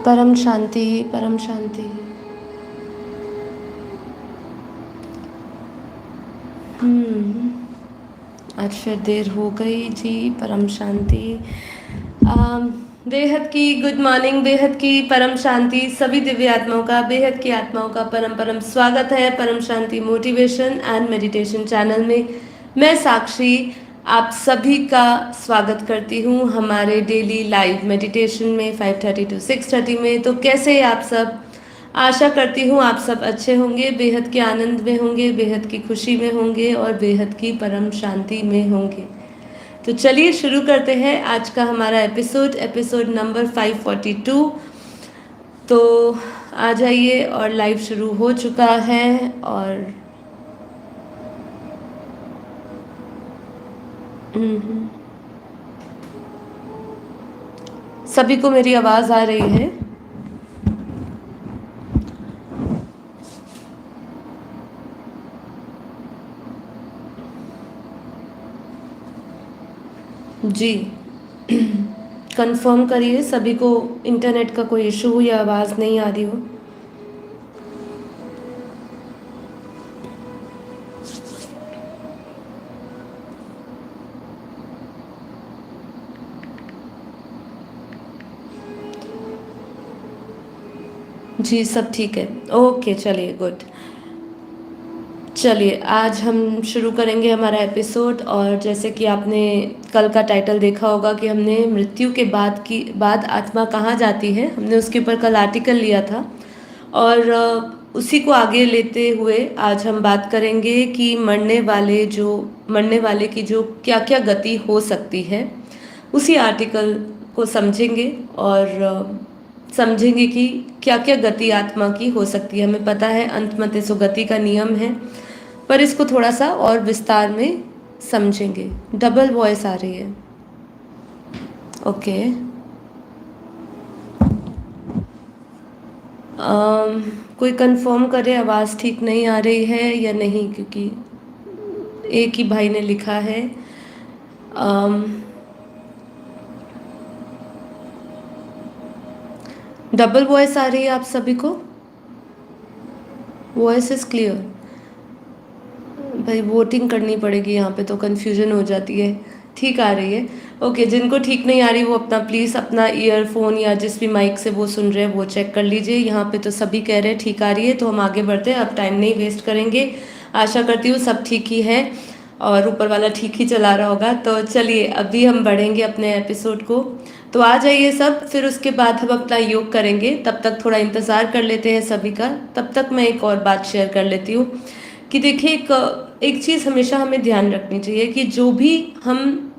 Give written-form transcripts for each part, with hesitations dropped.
परम शांति, परम शांति। आज फिर देर हो गई जी। परम शांति। बेहद की गुड मॉर्निंग, बेहद की परम शांति। सभी दिव्य आत्माओं का, बेहद की आत्माओं का परम परम स्वागत है परम शांति मोटिवेशन एंड मेडिटेशन चैनल में। मैं साक्षी आप सभी का स्वागत करती हूँ हमारे डेली लाइव मेडिटेशन में 5:30 to 6:30 में। तो कैसे आप सब? आशा करती हूँ आप सब अच्छे होंगे, बेहद के आनंद में होंगे, बेहद की खुशी में होंगे और बेहद की परम शांति में होंगे। तो चलिए शुरू करते हैं आज का हमारा एपिसोड नंबर 542। तो आ जाइए, और लाइव शुरू हो चुका है। और सभी को मेरी आवाज़ आ रही है? जी। कंफर्म करिए सभी को इंटरनेट का कोई इशू हो या आवाज़ नहीं आ रही हो। जी सब ठीक है। ओके चलिए, गुड। चलिए आज हम शुरू करेंगे हमारा एपिसोड। और जैसे कि आपने कल का टाइटल देखा होगा कि हमने मृत्यु के बाद आत्मा कहाँ जाती है, हमने उसके ऊपर कल आर्टिकल लिया था। और उसी को आगे लेते हुए आज हम बात करेंगे कि मरने वाले की जो क्या क्या गति हो सकती है, उसी आर्टिकल को समझेंगे। और समझेंगे कि क्या क्या गति आत्मा की हो सकती है। हमें पता है अंतमते सो गति का नियम है, पर इसको थोड़ा सा और विस्तार में समझेंगे। डबल वॉइस आ रही है। ओके। कोई कंफर्म करे आवाज़ ठीक नहीं आ रही है या नहीं, क्योंकि एक ही भाई ने लिखा है। डबल वॉइस आ रही है आप सभी को? Voice is clear? भाई वोटिंग करनी पड़ेगी यहाँ पे, तो कन्फ्यूजन हो जाती है। ठीक आ रही है? ओके। जिनको ठीक नहीं आ रही वो अपना प्लीज़ अपना ईयरफोन या जिस भी माइक से वो सुन रहे हैं वो चेक कर लीजिए। यहाँ पे तो सभी कह रहे हैं ठीक आ रही है, तो हम आगे बढ़ते हैं। अब टाइम नहीं वेस्ट करेंगे। आशा करती हूँ सब ठीक ही है और ऊपर वाला ठीक ही चला रहा होगा। तो चलिए अभी हम बढ़ेंगे अपने एपिसोड को। तो आ जाइए सब, फिर उसके बाद हम अपना योग करेंगे। तब तक थोड़ा इंतज़ार कर लेते हैं सभी का। तब तक मैं एक और बात शेयर कर लेती हूँ कि देखिए एक चीज़ हमेशा हमें ध्यान रखनी चाहिए कि जो भी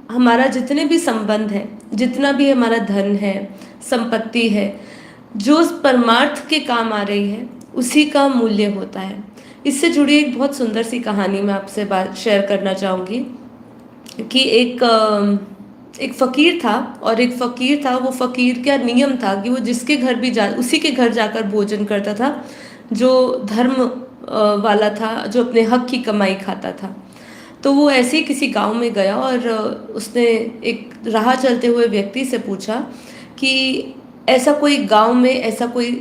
हमारा जितने भी संबंध है, जितना भी हमारा धन है, संपत्ति है, जो उस परमार्थ के काम आ रही है उसी का मूल्य होता है। इससे जुड़ी एक बहुत सुंदर सी कहानी मैं आपसे बात शेयर करना चाहूँगी कि एक फ़कीर था। और एक फ़कीर था, वो फ़कीर का नियम था कि वो जिसके घर भी उसी के घर जाकर भोजन करता था जो धर्म वाला था, जो अपने हक की कमाई खाता था। तो वो ऐसे ही किसी गांव में गया और उसने एक राह चलते हुए व्यक्ति से पूछा कि ऐसा कोई गांव में ऐसा कोई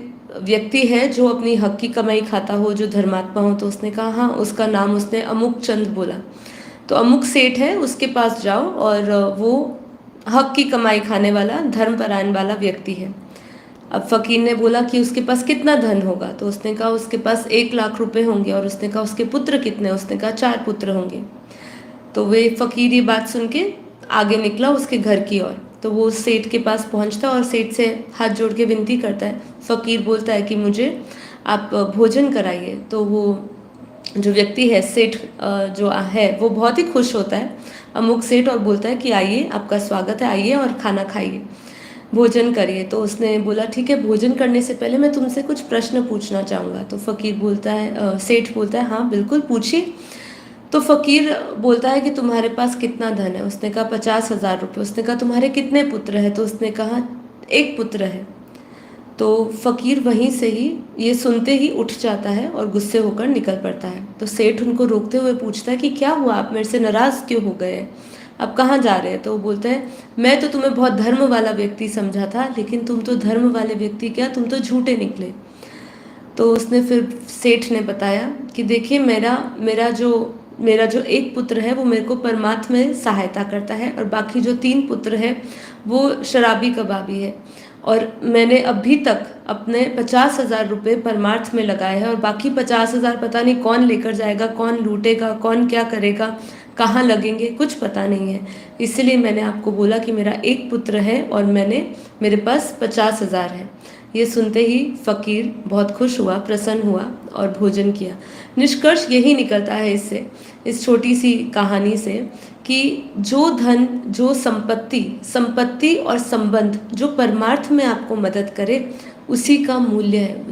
व्यक्ति है जो अपनी हक की कमाई खाता हो, जो धर्मात्मा हो। तो उसने कहा हाँ, उसका नाम उसने अमुक चंद बोला। तो अमुक सेठ है, उसके पास जाओ, और वो हक की कमाई खाने वाला धर्मपरायण वाला व्यक्ति है। अब फ़कीर ने बोला कि उसके पास कितना धन होगा। तो उसने कहा उसके पास 1 लाख रुपए होंगे। और उसने कहा उसके पुत्र कितने? उसने कहा 4 पुत्र होंगे। तो वे फ़कीर ये बात सुन के आगे निकला उसके घर की ओर। तो वो सेठ के पास पहुंचता और सेठ से हाथ जोड़ के विनती करता है। फ़कीर बोलता है कि मुझे आप भोजन कराइए। तो वो जो व्यक्ति है, सेठ जो है, वो बहुत ही खुश होता है, अमुक सेठ, और बोलता है कि आइए, आपका स्वागत है, आइए और खाना खाइए, भोजन करिए। तो उसने बोला ठीक है, भोजन करने से पहले मैं तुमसे कुछ प्रश्न पूछना चाहूँगा। तो फ़कीर बोलता है, सेठ बोलता है हाँ बिल्कुल पूछिए। तो फ़कीर बोलता है कि तुम्हारे पास कितना धन है? उसने कहा 50,000 रुपये। उसने कहा तुम्हारे कितने पुत्र हैं? तो उसने कहा 1 पुत्र है। तो फ़कीर वहीं से ही ये सुनते ही उठ जाता है और गुस्से होकर निकल पड़ता है। तो सेठ उनको रोकते हुए पूछता है कि क्या हुआ, आप मेरे से नाराज़ क्यों हो गए? आप कहाँ जा रहे हैं? तो वो बोलते हैं, मैं तो तुम्हें बहुत धर्म वाला व्यक्ति समझा था, लेकिन तुम तो धर्म वाले व्यक्ति क्या, तुम तो झूठे निकले। तो उसने फिर सेठ ने बताया कि देखिए, मेरा जो एक पुत्र है वो मेरे को परमात्मा में सहायता करता है, और बाकी जो 3 पुत्र है वो शराबी कबाबी है, और मैंने अभी तक अपने 50,000 रुपये परमार्थ में लगाए हैं, और बाकी 50,000 पता नहीं कौन लेकर जाएगा, कौन लूटेगा, कौन क्या करेगा, कहाँ लगेंगे, कुछ पता नहीं है। इसलिए मैंने आपको बोला कि मेरा एक पुत्र है और मेरे पास 50,000 है। ये सुनते ही फकीर बहुत खुश हुआ, प्रसन्न हुआ और भोजन किया। निष्कर्ष यही निकलता है इस छोटी सी कहानी से कि जो धन, जो संपत्ति और संबंध जो परमार्थ में आपको मदद करे, उसी का मूल्य है।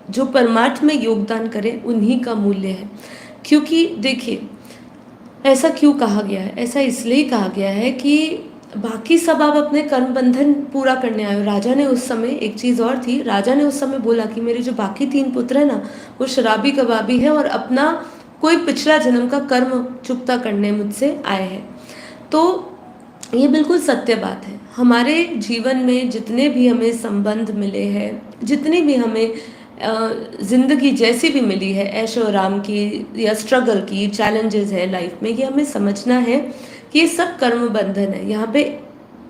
जो परमार्थ में योगदान करे, उन्हीं का मूल्य है। क्योंकि देखिए, ऐसा क्यों कहा गया है? ऐसा इसलिए कहा गया है कि बाकी सब आप अपने कर्म बंधन पूरा करने आए हो। राजा ने उस समय, एक चीज़ और थी, राजा ने उस समय बोला कि मेरे जो बाकी 3 पुत्र है ना, वो शराबी कबाबी है और अपना कोई पिछला जन्म का कर्म चुकता करने मुझसे आए हैं। तो ये बिल्कुल सत्य बात है। हमारे जीवन में जितने भी हमें संबंध मिले हैं, जितनी भी हमें ज़िंदगी जैसी भी मिली है, ऐशो आराम की या स्ट्रगल की, चैलेंजेस है लाइफ में, ये हमें समझना है कि ये सब कर्म बंधन है। यहाँ पे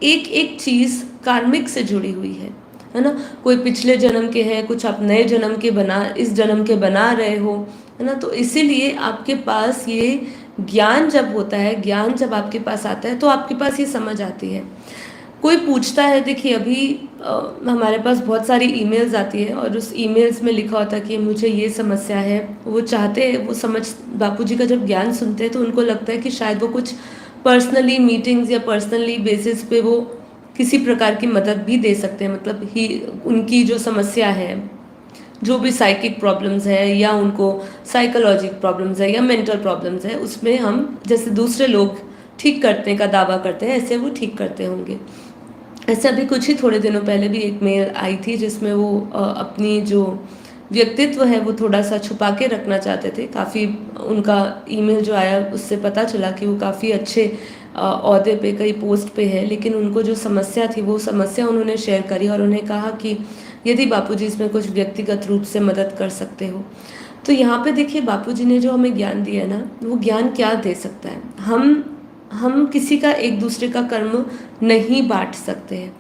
एक एक चीज़ कार्मिक से जुड़ी हुई है ना। कोई पिछले जन्म के हैं, कुछ आप नए जन्म के इस जन्म के बना रहे हो, है ना। तो इसीलिए आपके पास ये ज्ञान जब होता है, ज्ञान जब आपके पास आता है, तो आपके पास ये समझ आती है। कोई पूछता है, देखिए अभी हमारे पास बहुत सारी ईमेल्स आती है और उस ईमेल्स में लिखा होता है कि मुझे ये समस्या है। वो चाहते हैं, वो समझ, बापूजी का जब ज्ञान सुनते हैं तो उनको लगता है कि शायद वो कुछ पर्सनली मीटिंग्स या पर्सनली बेसिस पे वो किसी प्रकार की मदद भी दे सकते हैं। मतलब ही उनकी जो समस्या है, जो भी साइकिक प्रॉब्लम्स है या उनको साइकोलॉजिक प्रॉब्लम्स है या मेंटल प्रॉब्लम्स है, उसमें हम जैसे दूसरे लोग ठीक करने का दावा करते हैं, ऐसे वो ठीक करते होंगे। ऐसे अभी कुछ ही थोड़े दिनों पहले भी एक मेल आई थी जिसमें वो अपनी जो व्यक्तित्व है वो थोड़ा सा छुपा के रखना चाहते थे। काफ़ी उनका ईमेल जो आया उससे पता चला कि वो काफ़ी अच्छे ओहदे पे, कई पोस्ट पे है, लेकिन उनको जो समस्या थी वो समस्या उन्होंने शेयर करी और उन्हें कहा कि यदि बापूजी इसमें कुछ व्यक्तिगत रूप से मदद कर सकते हो। तो यहाँ पे देखिए, बापूजी ने जो हमें ज्ञान दिया ना, वो ज्ञान क्या दे सकता है? हम किसी का, एक दूसरे का कर्म नहीं बांट सकते हैं।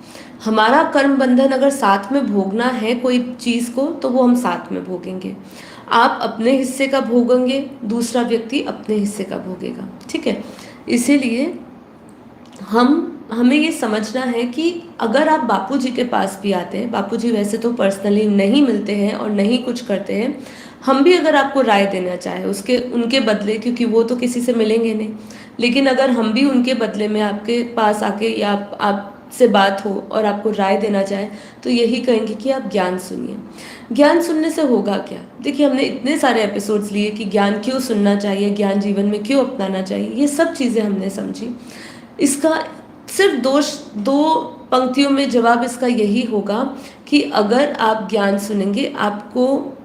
हमारा कर्म बंधन अगर साथ में भोगना है कोई चीज़ को, तो वो हम साथ में भोगेंगे। आप अपने हिस्से का भोगेंगे, दूसरा व्यक्ति अपने हिस्से का भोगेगा, ठीक है। इसीलिए हमें ये समझना है कि अगर आप बापूजी के पास भी आते हैं, बापूजी वैसे तो पर्सनली नहीं मिलते हैं और नहीं कुछ करते हैं, हम भी अगर आपको राय देना चाहे उनके बदले, क्योंकि वो तो किसी से मिलेंगे नहीं, लेकिन अगर हम भी उनके बदले में आपके पास आके या आपसे बात हो और आपको राय देना चाहे, तो यही कहेंगे कि आप ज्ञान सुनिए। ज्ञान सुनने से होगा क्या? देखिए, हमने इतने सारे एपिसोड्स लिए कि ज्ञान क्यों सुनना चाहिए, ज्ञान जीवन में क्यों अपनाना चाहिए, ये सब चीज़ें हमने समझी। इसका सिर्फ दो पंक्तियों में जवाब इसका यही होगा कि अगर आप ज्ञान सुनेंगे, आपको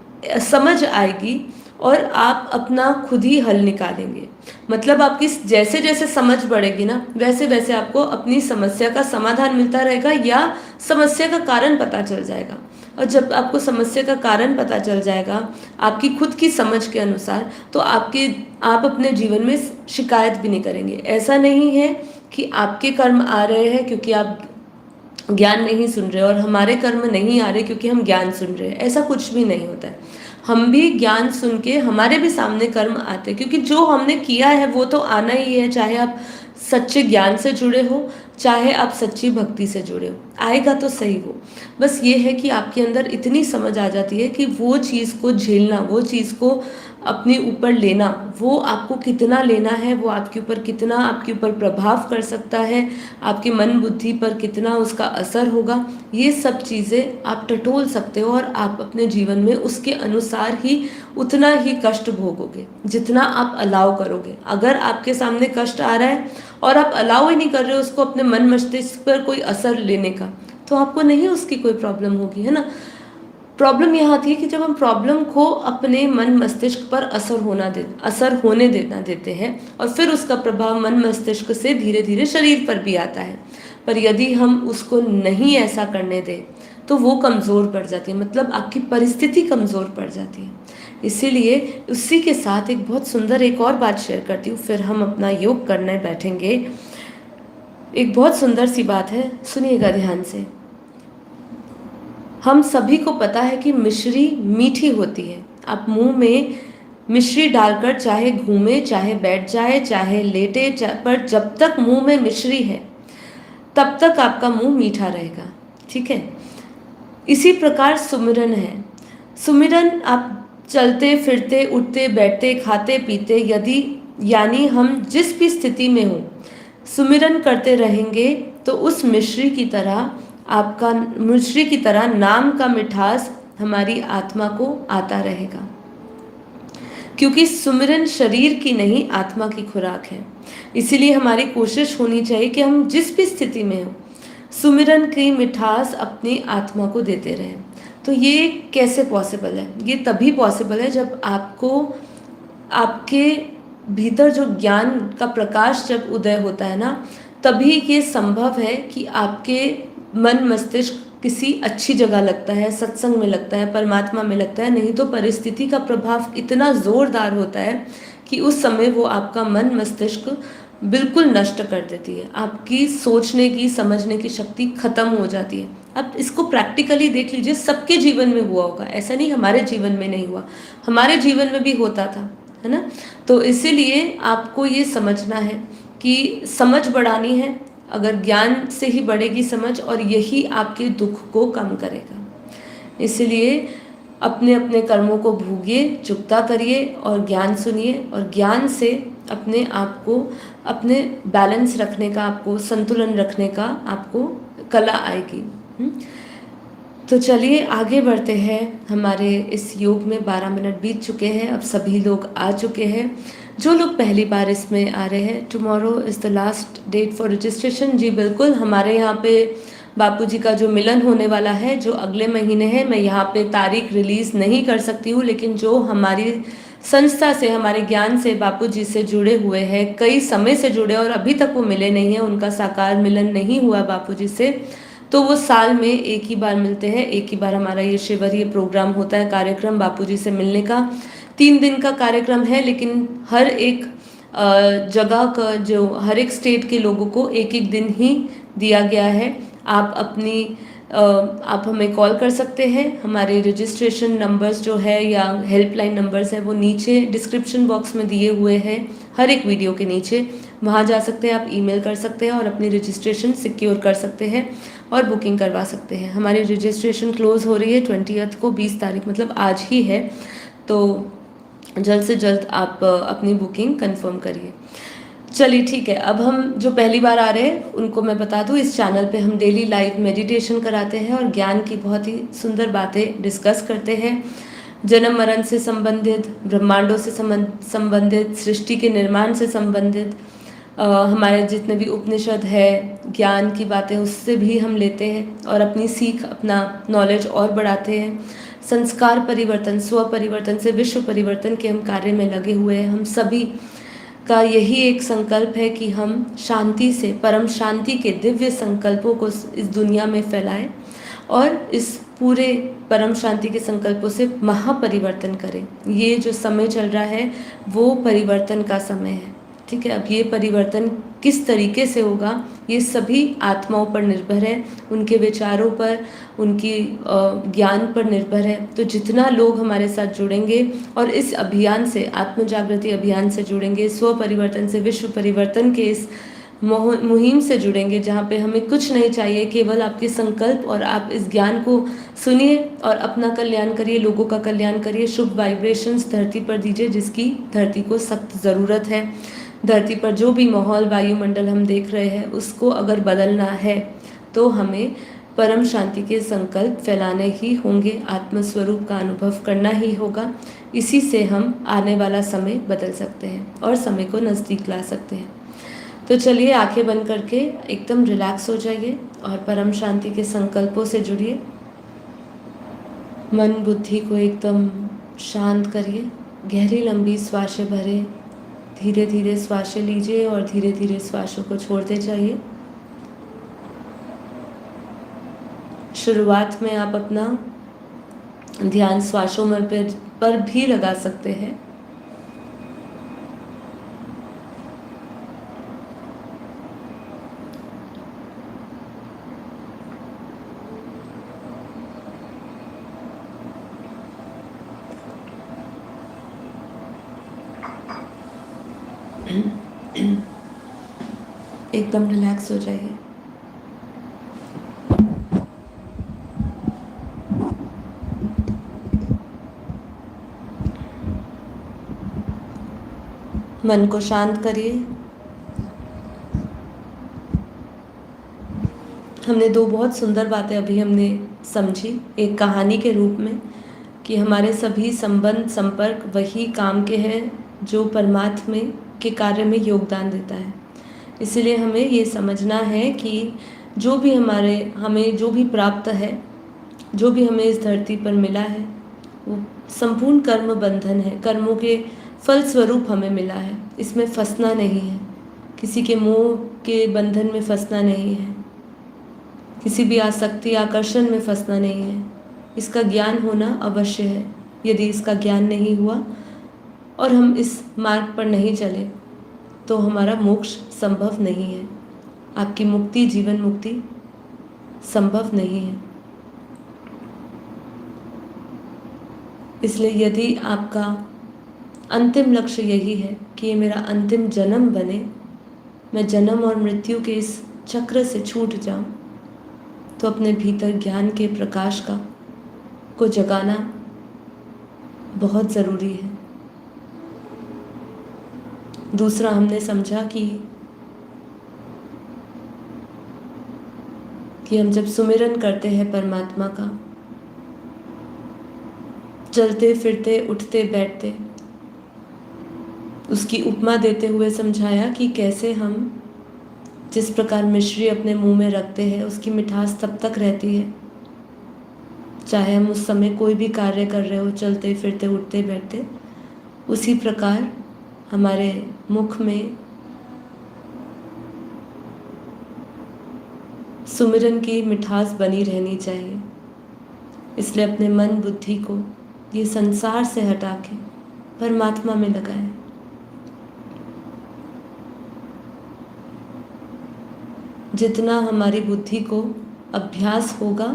समझ आएगी और आप अपना खुद ही हल निकालेंगे। मतलब आपकी जैसे जैसे समझ बढ़ेगी ना, वैसे वैसे आपको अपनी समस्या का समाधान मिलता रहेगा या समस्या का कारण पता चल जाएगा। और जब आपको समस्या का कारण पता चल जाएगा आपकी खुद की समझ के अनुसार, तो आप अपने जीवन में शिकायत भी नहीं करेंगे। ऐसा नहीं है कि आपके कर्म आ रहे हैं क्योंकि आप ज्ञान नहीं सुन रहे और हमारे कर्म नहीं आ रहे क्योंकि हम ज्ञान सुन रहे हैं। ऐसा कुछ भी नहीं होता है। हम भी ज्ञान सुन के हमारे भी सामने कर्म आते हैं, क्योंकि जो हमने किया है वो तो आना ही है, चाहे आप सच्चे ज्ञान से जुड़े हो, चाहे आप सच्ची भक्ति से जुड़े हो, आएगा तो सही हो। बस ये है कि आपके अंदर इतनी समझ आ जाती है कि वो चीज़ को झेलना, वो चीज़ को अपने ऊपर लेना, वो आपको कितना लेना है, वो आपके ऊपर प्रभाव कर सकता है, आपके मन बुद्धि पर कितना उसका असर होगा, ये सब चीज़ें आप टटोल सकते हो और आप अपने जीवन में उसके अनुसार ही उतना ही कष्ट भोगोगे जितना आप अलाउ करोगे। अगर आपके सामने कष्ट आ रहा है और आप अलाउ ही नहीं कर रहे हो उसको अपने मन मस्तिष्क पर कोई असर लेने का, तो आपको नहीं उसकी कोई प्रॉब्लम होगी, है ना। प्रॉब्लम यहाँ आती है कि जब हम प्रॉब्लम को अपने मन मस्तिष्क पर असर होने देना देते हैं और फिर उसका प्रभाव मन मस्तिष्क से धीरे धीरे शरीर पर भी आता है। पर यदि हम उसको नहीं ऐसा करने दें तो वो कमज़ोर पड़ जाती है, मतलब आपकी परिस्थिति कमज़ोर पड़ जाती है। इसीलिए उसी के साथ एक बहुत सुंदर एक और बात शेयर करती हूँ, फिर हम अपना योग करने बैठेंगे। एक बहुत सुंदर सी बात है, सुनिएगा ध्यान से। हम सभी को पता है कि मिश्री मीठी होती है। आप मुंह में मिश्री डालकर चाहे घूमे, चाहे बैठ जाए, चाहे लेटे, पर जब तक मुंह में मिश्री है तब तक आपका मुंह मीठा रहेगा, ठीक है। इसी प्रकार सुमिरन है। सुमिरन आप चलते फिरते, उठते बैठते, खाते पीते, यदि यानी हम जिस भी स्थिति में हो सुमिरन करते रहेंगे तो उस मिश्री की तरह नाम का मिठास हमारी आत्मा को आता रहेगा, क्योंकि सुमिरन शरीर की नहीं आत्मा की खुराक है। इसीलिए हमारी कोशिश होनी चाहिए कि हम जिस भी स्थिति में हो सुमिरन की मिठास अपनी आत्मा को देते रहें। तो ये कैसे पॉसिबल है? ये तभी पॉसिबल है जब आपको आपके भीतर जो ज्ञान का प्रकाश जब उदय होता है ना, तभी ये संभव है कि आपके मन मस्तिष्क किसी अच्छी जगह लगता है, सत्संग में लगता है, परमात्मा में लगता है। नहीं तो परिस्थिति का प्रभाव इतना जोरदार होता है कि उस समय वो आपका मन मस्तिष्क बिल्कुल नष्ट कर देती है। आपकी सोचने की, समझने की शक्ति खत्म हो जाती है। अब इसको प्रैक्टिकली देख लीजिए, सबके जीवन में हुआ होगा, ऐसा नहीं हमारे जीवन में नहीं हुआ, हमारे जीवन में भी होता था, है ना। तो इसीलिए आपको ये समझना है कि समझ बढ़ानी है, अगर ज्ञान से ही बढ़ेगी समझ, और यही आपके दुख को कम करेगा। इसलिए अपने अपने कर्मों को भोगिए, चुकता करिए और ज्ञान सुनिए, और ज्ञान से अपने आप को, अपने बैलेंस रखने का, आपको संतुलन रखने का आपको कला आएगी। तो चलिए आगे बढ़ते हैं। हमारे इस योग में 12 मिनट बीत चुके हैं, अब सभी लोग आ चुके हैं। जो लोग पहली बार इसमें आ रहे हैं, tomorrow is the last date for registration. जी बिल्कुल, हमारे यहाँ पे बापूजी का जो मिलन होने वाला है, जो अगले महीने है, मैं यहाँ पे तारीख रिलीज़ नहीं कर सकती हूँ, लेकिन जो हमारी संस्था से, हमारे ज्ञान से बापूजी से जुड़े हुए हैं, कई समय से जुड़े और अभी तक वो मिले नहीं हैं, उनका साकार मिलन नहीं हुआ बापूजी से, तो वो साल में एक ही बार मिलते हैं। एक ही बार हमारा ये शिविर, ये प्रोग्राम होता है, कार्यक्रम बापूजी से मिलने का। 3 दिन का कार्यक्रम है, लेकिन हर एक जगह का, जो हर एक स्टेट के लोगों को एक एक दिन ही दिया गया है। आप हमें कॉल कर सकते हैं। हमारे रजिस्ट्रेशन नंबर्स जो है या हेल्पलाइन नंबर्स हैं वो नीचे डिस्क्रिप्शन बॉक्स में दिए हुए हैं, हर एक वीडियो के नीचे, वहाँ जा सकते हैं। आप ईमेल कर सकते हैं और अपनी रजिस्ट्रेशन सिक्योर कर सकते हैं और बुकिंग करवा सकते हैं। हमारी रजिस्ट्रेशन क्लोज़ हो रही है 20th को, 20 तारीख, मतलब आज ही है। तो जल्द से जल्द आप अपनी बुकिंग कंफर्म करिए। चलिए ठीक है, अब हम जो पहली बार आ रहे हैं उनको मैं बता दूं, इस चैनल पे हम डेली लाइव मेडिटेशन कराते हैं और ज्ञान की बहुत ही सुंदर बातें डिस्कस करते हैं। जन्म मरण से संबंधित, ब्रह्मांडों से संबंधित, सृष्टि के निर्माण से संबंधित, हमारे जितने भी उपनिषद है, ज्ञान की बातें उससे भी हम लेते हैं और अपनी सीख, अपना नॉलेज और बढ़ाते हैं। संस्कार परिवर्तन, स्व परिवर्तन से विश्व परिवर्तन के हम कार्य में लगे हुए हैं। हम सभी का यही एक संकल्प है कि हम शांति से, परम शांति के दिव्य संकल्पों को इस दुनिया में फैलाएं और इस पूरे परम शांति के संकल्पों से महापरिवर्तन करें। ये जो समय चल रहा है वो परिवर्तन का समय है, ठीक है। अब ये परिवर्तन किस तरीके से होगा ये सभी आत्माओं पर निर्भर है, उनके विचारों पर, उनकी ज्ञान पर निर्भर है। तो जितना लोग हमारे साथ जुड़ेंगे और इस अभियान से, आत्म जागृति अभियान से जुड़ेंगे, स्व परिवर्तन से विश्व परिवर्तन के इस मुहिम से जुड़ेंगे, जहाँ पे हमें कुछ नहीं चाहिए, केवल आपके संकल्प, और आप इस ज्ञान को सुनिए और अपना कल्याण करिए, लोगों का कल्याण करिए। शुभ वाइब्रेशंस धरती पर दीजिए, जिसकी धरती को सख्त ज़रूरत है। धरती पर जो भी माहौल, वायुमंडल हम देख रहे हैं, उसको अगर बदलना है तो हमें परम शांति के संकल्प फैलाने ही होंगे, आत्मस्वरूप का अनुभव करना ही होगा। इसी से हम आने वाला समय बदल सकते हैं और समय को नज़दीक ला सकते हैं। तो चलिए आंखें बंद करके एकदम रिलैक्स हो जाइए और परम शांति के संकल्पों से जुड़िए। मन बुद्धि को एकदम शांत करिए। गहरी लंबी श्वासें भरें, धीरे धीरे श्वासें लीजिए और धीरे धीरे श्वासों को छोड़ते जाइए। शुरुआत में आप अपना ध्यान श्वासों पर भी लगा सकते हैं। एकदम रिलैक्स हो जाइए। मन को शांत करिए। हमने दो बहुत सुंदर बातें अभी हमने समझी एक कहानी के रूप में, कि हमारे सभी संबंध संपर्क वही काम के हैं जो परमात्मा के कार्य में योगदान देता है। इसलिए हमें ये समझना है कि हमें जो भी प्राप्त है, जो भी हमें इस धरती पर मिला है, वो संपूर्ण कर्म बंधन है, कर्मों के फल स्वरूप हमें मिला है। इसमें फंसना नहीं है, किसी के मोह के बंधन में फंसना नहीं है, किसी भी आसक्ति आकर्षण में फंसना नहीं है। इसका ज्ञान होना अवश्य है। यदि इसका ज्ञान नहीं हुआ और हम इस मार्ग पर नहीं चले तो हमारा मोक्ष संभव नहीं है, आपकी मुक्ति, जीवन मुक्ति संभव नहीं है। इसलिए यदि आपका अंतिम लक्ष्य यही है कि ये मेरा अंतिम जन्म बने, मैं जन्म और मृत्यु के इस चक्र से छूट जाऊं, तो अपने भीतर ज्ञान के प्रकाश को जगाना बहुत ज़रूरी है। दूसरा, हमने समझा कि हम जब सुमिरन करते हैं परमात्मा का, चलते फिरते उठते बैठते, उसकी उपमा देते हुए समझाया कि कैसे हम जिस प्रकार मिश्री अपने मुंह में रखते हैं उसकी मिठास तब तक रहती है, चाहे हम उस समय कोई भी कार्य कर रहे हो, चलते फिरते उठते बैठते, उसी प्रकार हमारे मुख में सुमिरन की मिठास बनी रहनी चाहिए। इसलिए अपने मन बुद्धि को ये संसार से हटा के परमात्मा में लगाएं। जितना हमारी बुद्धि को अभ्यास होगा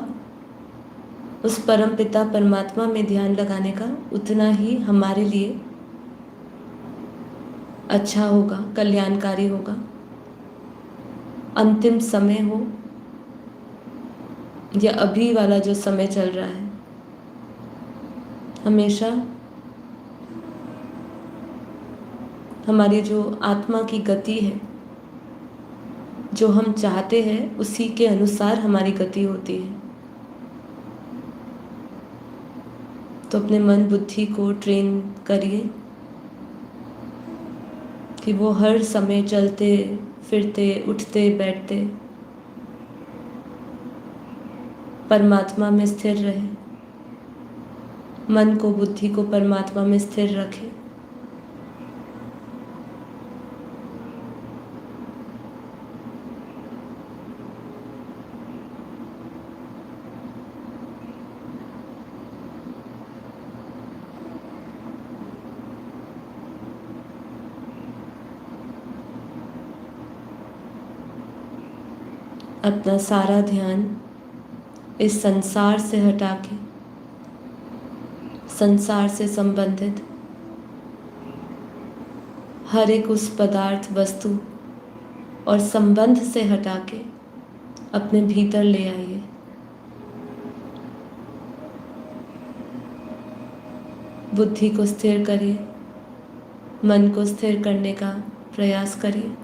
उस परम पिता परमात्मा में ध्यान लगाने का, उतना ही हमारे लिए अच्छा होगा, कल्याणकारी होगा। अंतिम समय हो या अभी वाला जो समय चल रहा है, हमेशा हमारी जो आत्मा की गति है, जो हम चाहते हैं उसी के अनुसार हमारी गति होती है। तो अपने मन बुद्धि को ट्रेन करिए कि वो हर समय चलते फिरते उठते बैठते परमात्मा में स्थिर रहे, मन को बुद्धि को परमात्मा में स्थिर रखे। अपना सारा ध्यान इस संसार से हटा के संसार से संबंधित हर एक उस पदार्थ, वस्तु और संबंध से हटा के अपने भीतर ले आइए। बुद्धि को स्थिर करिए, मन को स्थिर करने का प्रयास करिए।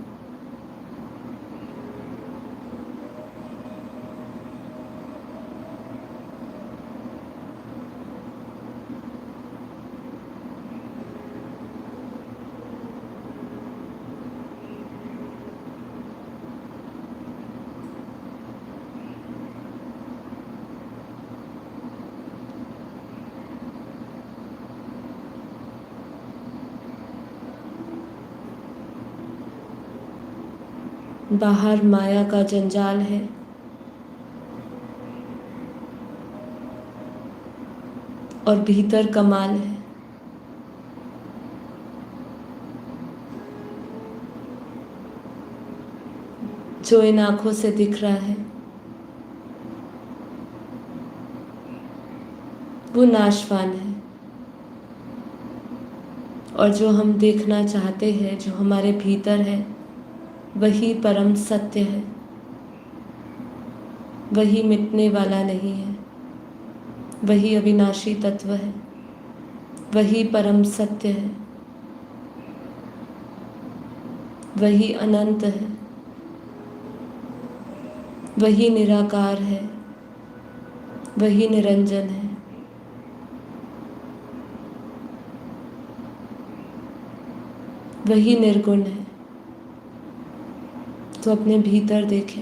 बाहर माया का जंजाल है और भीतर कमाल है। जो इन आंखों से दिख रहा है वो नाशवान है, और जो हम देखना चाहते हैं, जो हमारे भीतर है, वही परम सत्य है। वही मिटने वाला नहीं है, वही अविनाशी तत्व है, वही परम सत्य है, वही अनंत है, वही निराकार है, वही निरंजन है। वही निर्गुण है। तो अपने भीतर देखें,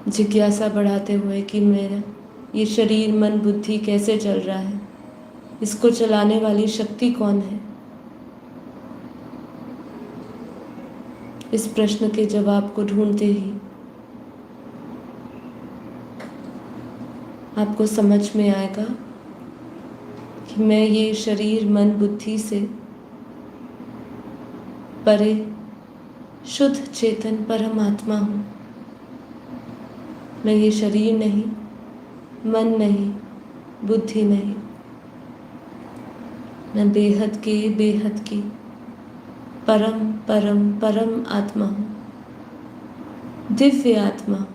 जिज्ञासा बढ़ाते हुए कि मेरा ये शरीर मन बुद्धि कैसे चल रहा है, इसको चलाने वाली शक्ति कौन है। इस प्रश्न के जवाब को ढूंढते ही आपको समझ में आएगा कि मैं ये शरीर मन बुद्धि से परे शुद्ध चेतन परमात्मा हूँ। मैं ये शरीर नहीं, मन नहीं, बुद्धि नहीं। मैं बेहद के बेहद की परम परम परम आत्मा हूँ, दिव्य आत्मा हूँ।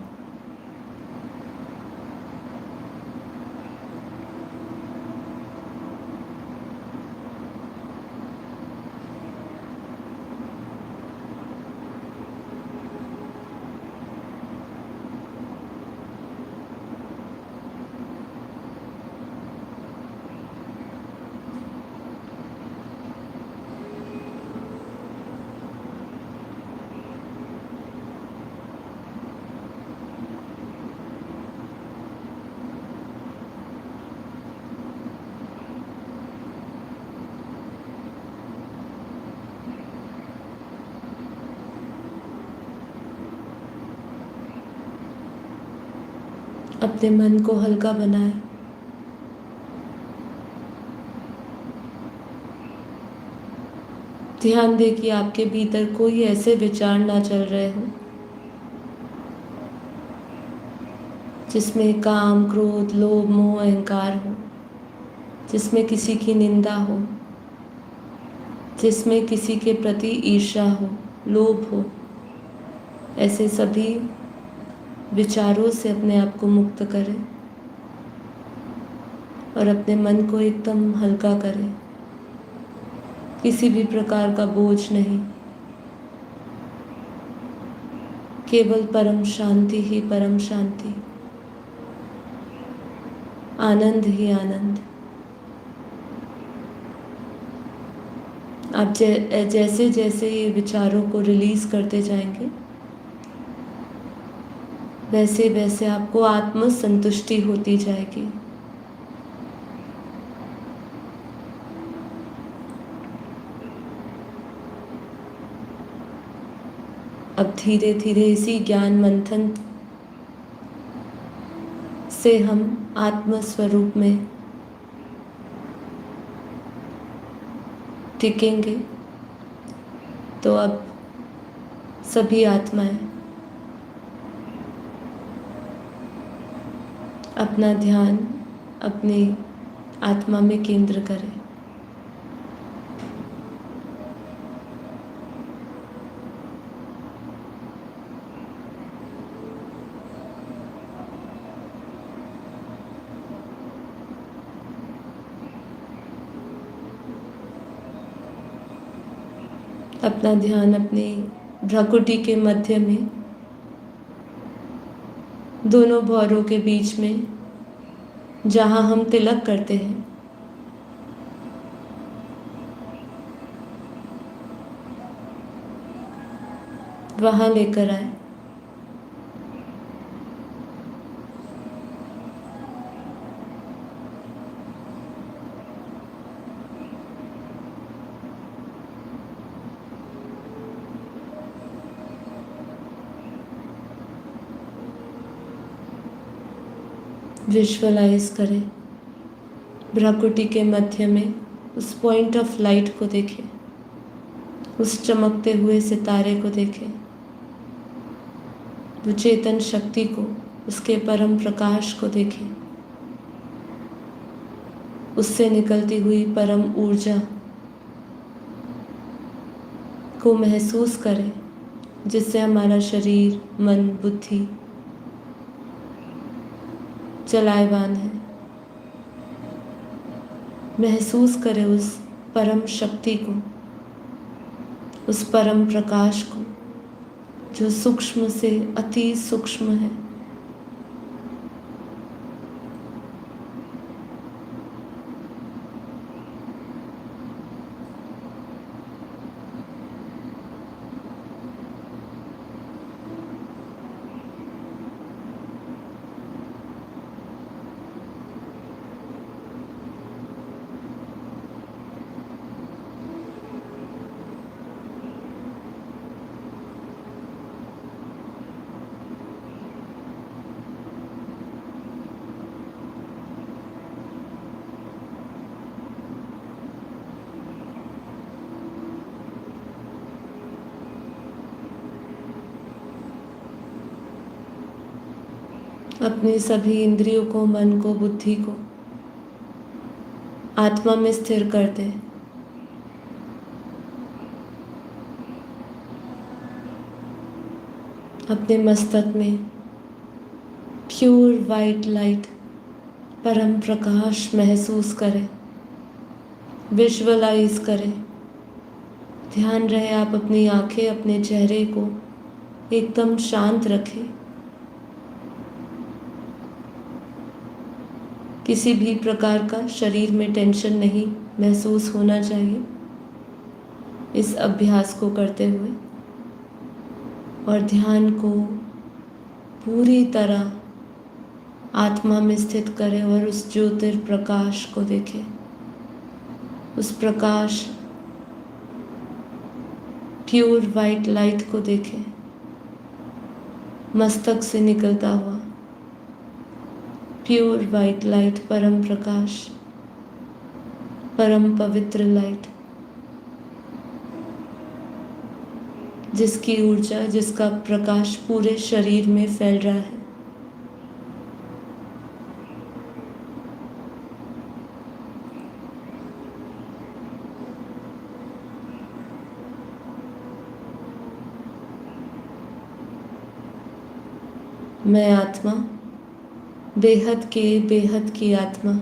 अपने मन को हल्का बनाएं। ध्यान दें कि आपके भीतर कोई ऐसे विचार ना चल रहे हो जिसमें काम, क्रोध, लोभ, मोह, अहंकार हो, जिसमें किसी की निंदा हो, जिसमें किसी के प्रति ईर्ष्या हो, लोभ हो। ऐसे सभी विचारों से अपने आप को मुक्त करें और अपने मन को एकदम हल्का करें। किसी भी प्रकार का बोझ नहीं, केवल परम शांति ही परम शांति, आनंद ही आनंद। आप जैसे जैसे ये विचारों को रिलीज करते जाएंगे, वैसे वैसे आपको आत्म संतुष्टि होती जाएगी। अब धीरे धीरे इसी ज्ञान मंथन से हम आत्म स्वरूप में टिकेंगे। तो अब सभी आत्माएं अपना ध्यान अपनी आत्मा में केंद्र करें। अपना ध्यान अपने भ्रुकुटी के मध्य में, दोनों भौरों के बीच में, जहाँ हम तिलक करते हैं, वहाँ लेकर आए। विजुअलाइज करें, भ्राकुटी के मध्य में उस पॉइंट ऑफ लाइट को देखें, उस चमकते हुए सितारे को देखें, वो चेतन शक्ति को, उसके परम प्रकाश को देखें, उससे निकलती हुई परम ऊर्जा को महसूस करें, जिससे हमारा शरीर, मन, बुद्धि चलायमान है। महसूस करें उस परम शक्ति को, उस परम प्रकाश को, जो सूक्ष्म से अति सूक्ष्म है। अपने सभी इंद्रियों को, मन को, बुद्धि को आत्मा में स्थिर कर दें। अपने मस्तक में प्योर वाइट लाइट, परम प्रकाश महसूस करें, विजुअलाइज करें। ध्यान रहे आप अपनी आंखें, अपने चेहरे को एकदम शांत रखें। किसी भी प्रकार का शरीर में टेंशन नहीं महसूस होना चाहिए इस अभ्यास को करते हुए। और ध्यान को पूरी तरह आत्मा में स्थित करें और उस ज्योतिर्प्रकाश को देखें। उस प्रकाश, प्योर वाइट लाइट को देखें, मस्तक से निकलता हुआ प्योर वाइट लाइट, परम प्रकाश, परम पवित्र लाइट, जिसकी ऊर्जा, जिसका प्रकाश पूरे शरीर में फैल रहा है। मैं आत्मा, बेहद के बेहद की आत्मा,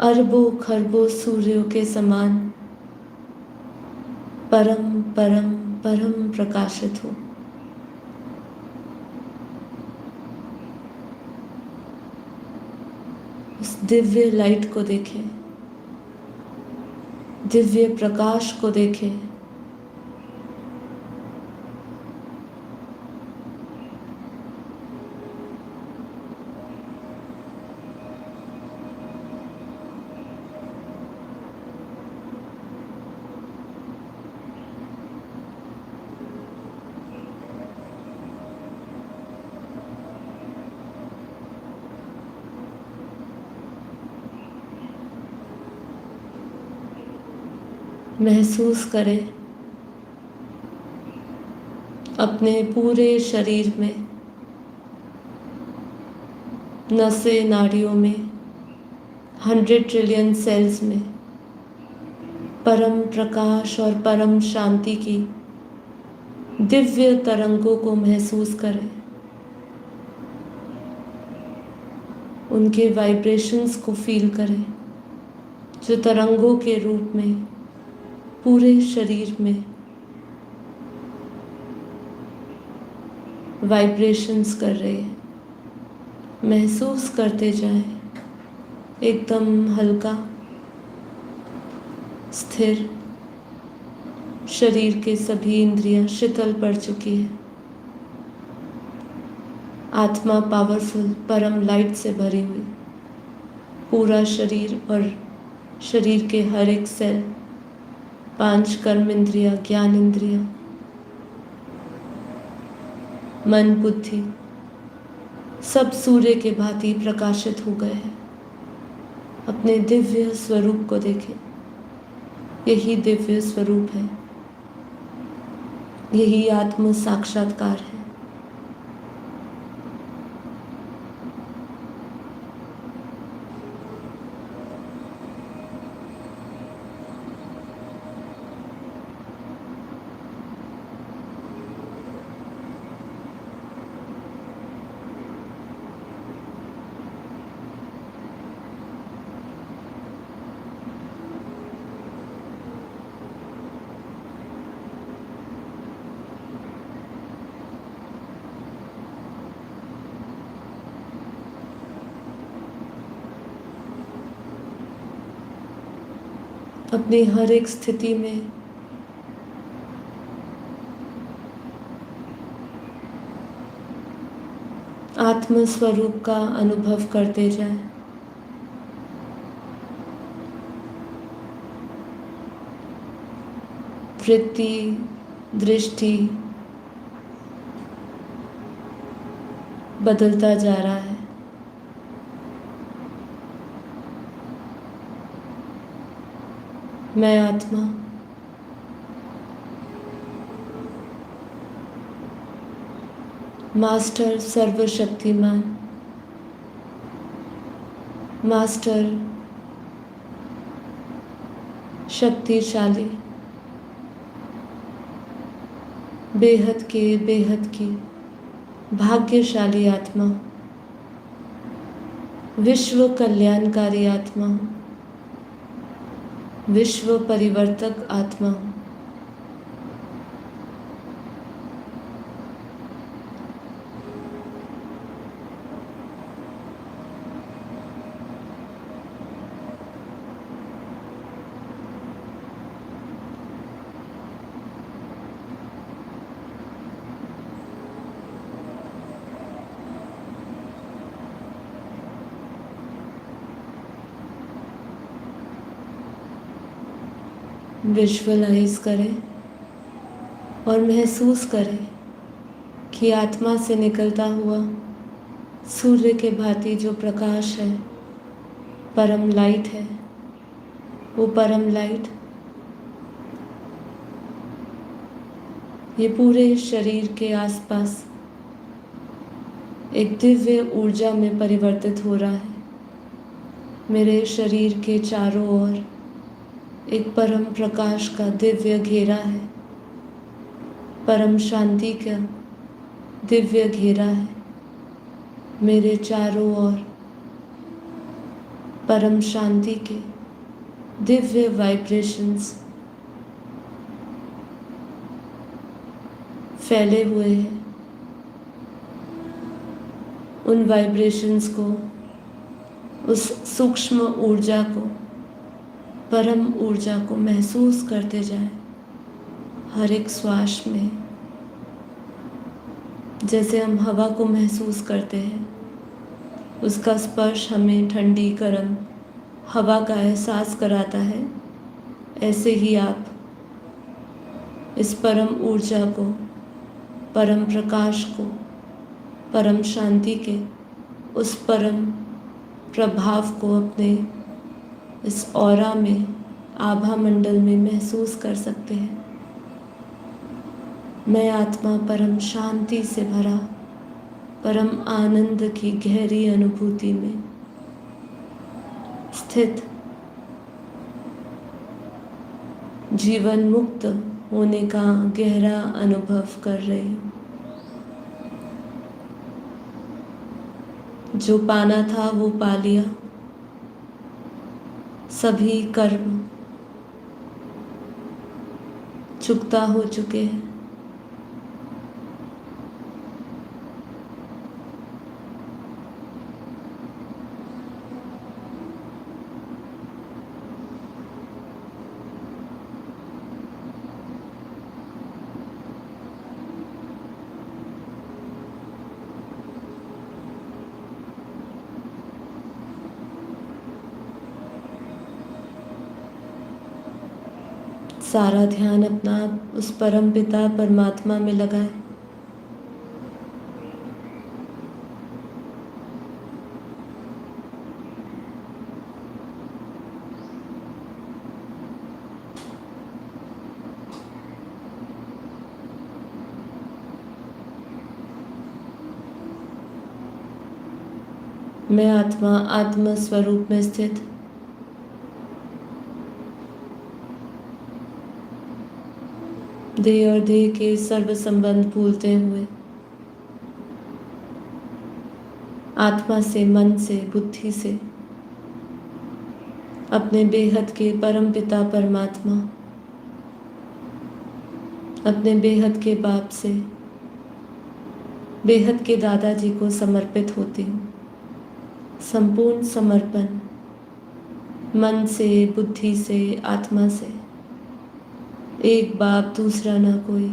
अरबों खरबों सूर्यों के समान परम परम परम प्रकाशित हूँ। उस दिव्य लाइट को देखें, दिव्य प्रकाश को देखें। महसूस करें अपने पूरे शरीर में, नसें, नाड़ियों में, 100 ट्रिलियन सेल्स में परम प्रकाश और परम शांति की दिव्य तरंगों को महसूस करें। उनके वाइब्रेशंस को फील करें, जो तरंगों के रूप में पूरे शरीर में वाइब्रेशंस कर रहे हैं। महसूस करते जाएं, एकदम हल्का, स्थिर। शरीर के सभी इंद्रियां शीतल पड़ चुकी है। आत्मा पावरफुल, परम लाइट से भरी हुई। पूरा शरीर और शरीर के हर एक सेल, 5 कर्म इंद्रियां, ज्ञान इंद्रियां, मन, बुद्धि सब सूर्य के भांति प्रकाशित हो गए हैं। अपने दिव्य स्वरूप को देखें। यही दिव्य स्वरूप है, यही आत्म साक्षात्कार है। अपनी हर एक स्थिति में आत्म स्वरूप का अनुभव करते जाएं। वृत्ति, दृष्टि बदलता जा रहा है। मैं आत्मा मास्टर सर्वशक्तिमान, मास्टर शक्तिशाली, बेहद की भाग्यशाली आत्मा, विश्व कल्याणकारी आत्मा, विश्व परिवर्तक आत्मा। विजुअलाइज करें और महसूस करें कि आत्मा से निकलता हुआ सूर्य के भांति जो प्रकाश है, परम लाइट है, वो परम लाइट ये पूरे शरीर के आसपास एक दिव्य ऊर्जा में परिवर्तित हो रहा है। मेरे शरीर के चारों ओर एक परम प्रकाश का दिव्य घेरा है, परम शांति का दिव्य घेरा है। मेरे चारों ओर परम शांति के दिव्य वाइब्रेशंस फैले हुए हैं। उन वाइब्रेशंस को, उस सूक्ष्म ऊर्जा को, परम ऊर्जा को महसूस करते जाएं हर एक श्वास में। जैसे हम हवा को महसूस करते हैं, उसका स्पर्श हमें ठंडी गर्म हवा का एहसास कराता है, ऐसे ही आप इस परम ऊर्जा को, परम प्रकाश को, परम शांति के उस परम प्रभाव को अपने इस ऑरा में, आभा मंडल में महसूस कर सकते हैं। मैं आत्मा परम शांति से भरा, परम आनंद की गहरी अनुभूति में स्थित, जीवन मुक्त होने का गहरा अनुभव कर रही हूँ। जो पाना था वो पा लिया। सभी कर्म चुकता हो चुके हैं। सारा ध्यान अपना उस परम पिता परमात्मा में लगाए। मैं आत्मा आत्म स्वरूप में स्थित देह और देह के सर्व संबंध भूलते हुए आत्मा से, मन से, बुद्धि से अपने बेहद के परम पिता परमात्मा, अपने बेहद के बाप से, बेहद के दादाजी को समर्पित होती हूँ। संपूर्ण समर्पण मन से, बुद्धि से, आत्मा से। एक बाप दूसरा ना कोई।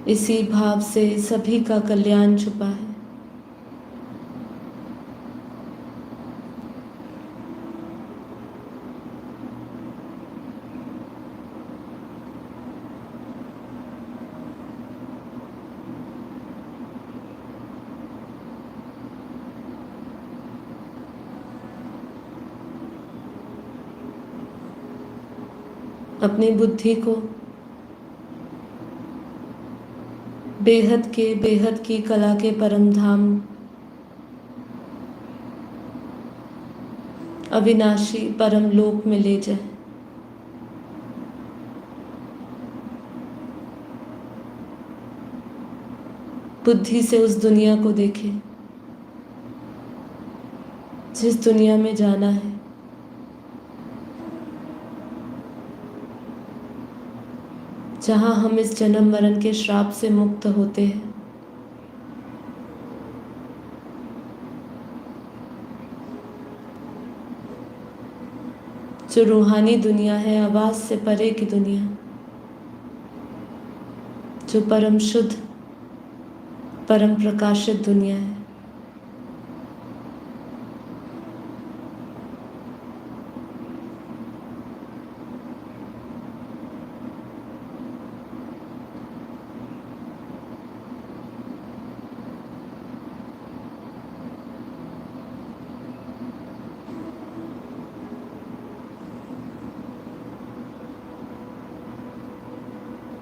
इसी भाव से सभी का कल्याण छुपा है। अपनी बुद्धि को बेहद के, बेहद की कला के परम धाम, अविनाशी परम लोक में ले जाए। बुद्धि से उस दुनिया को देखे जिस दुनिया में जाना है, जहां हम इस जन्म मरण के श्राप से मुक्त होते हैं। जो रूहानी दुनिया है, आवाज से परे की दुनिया, जो परम शुद्ध, परम प्रकाशित दुनिया है।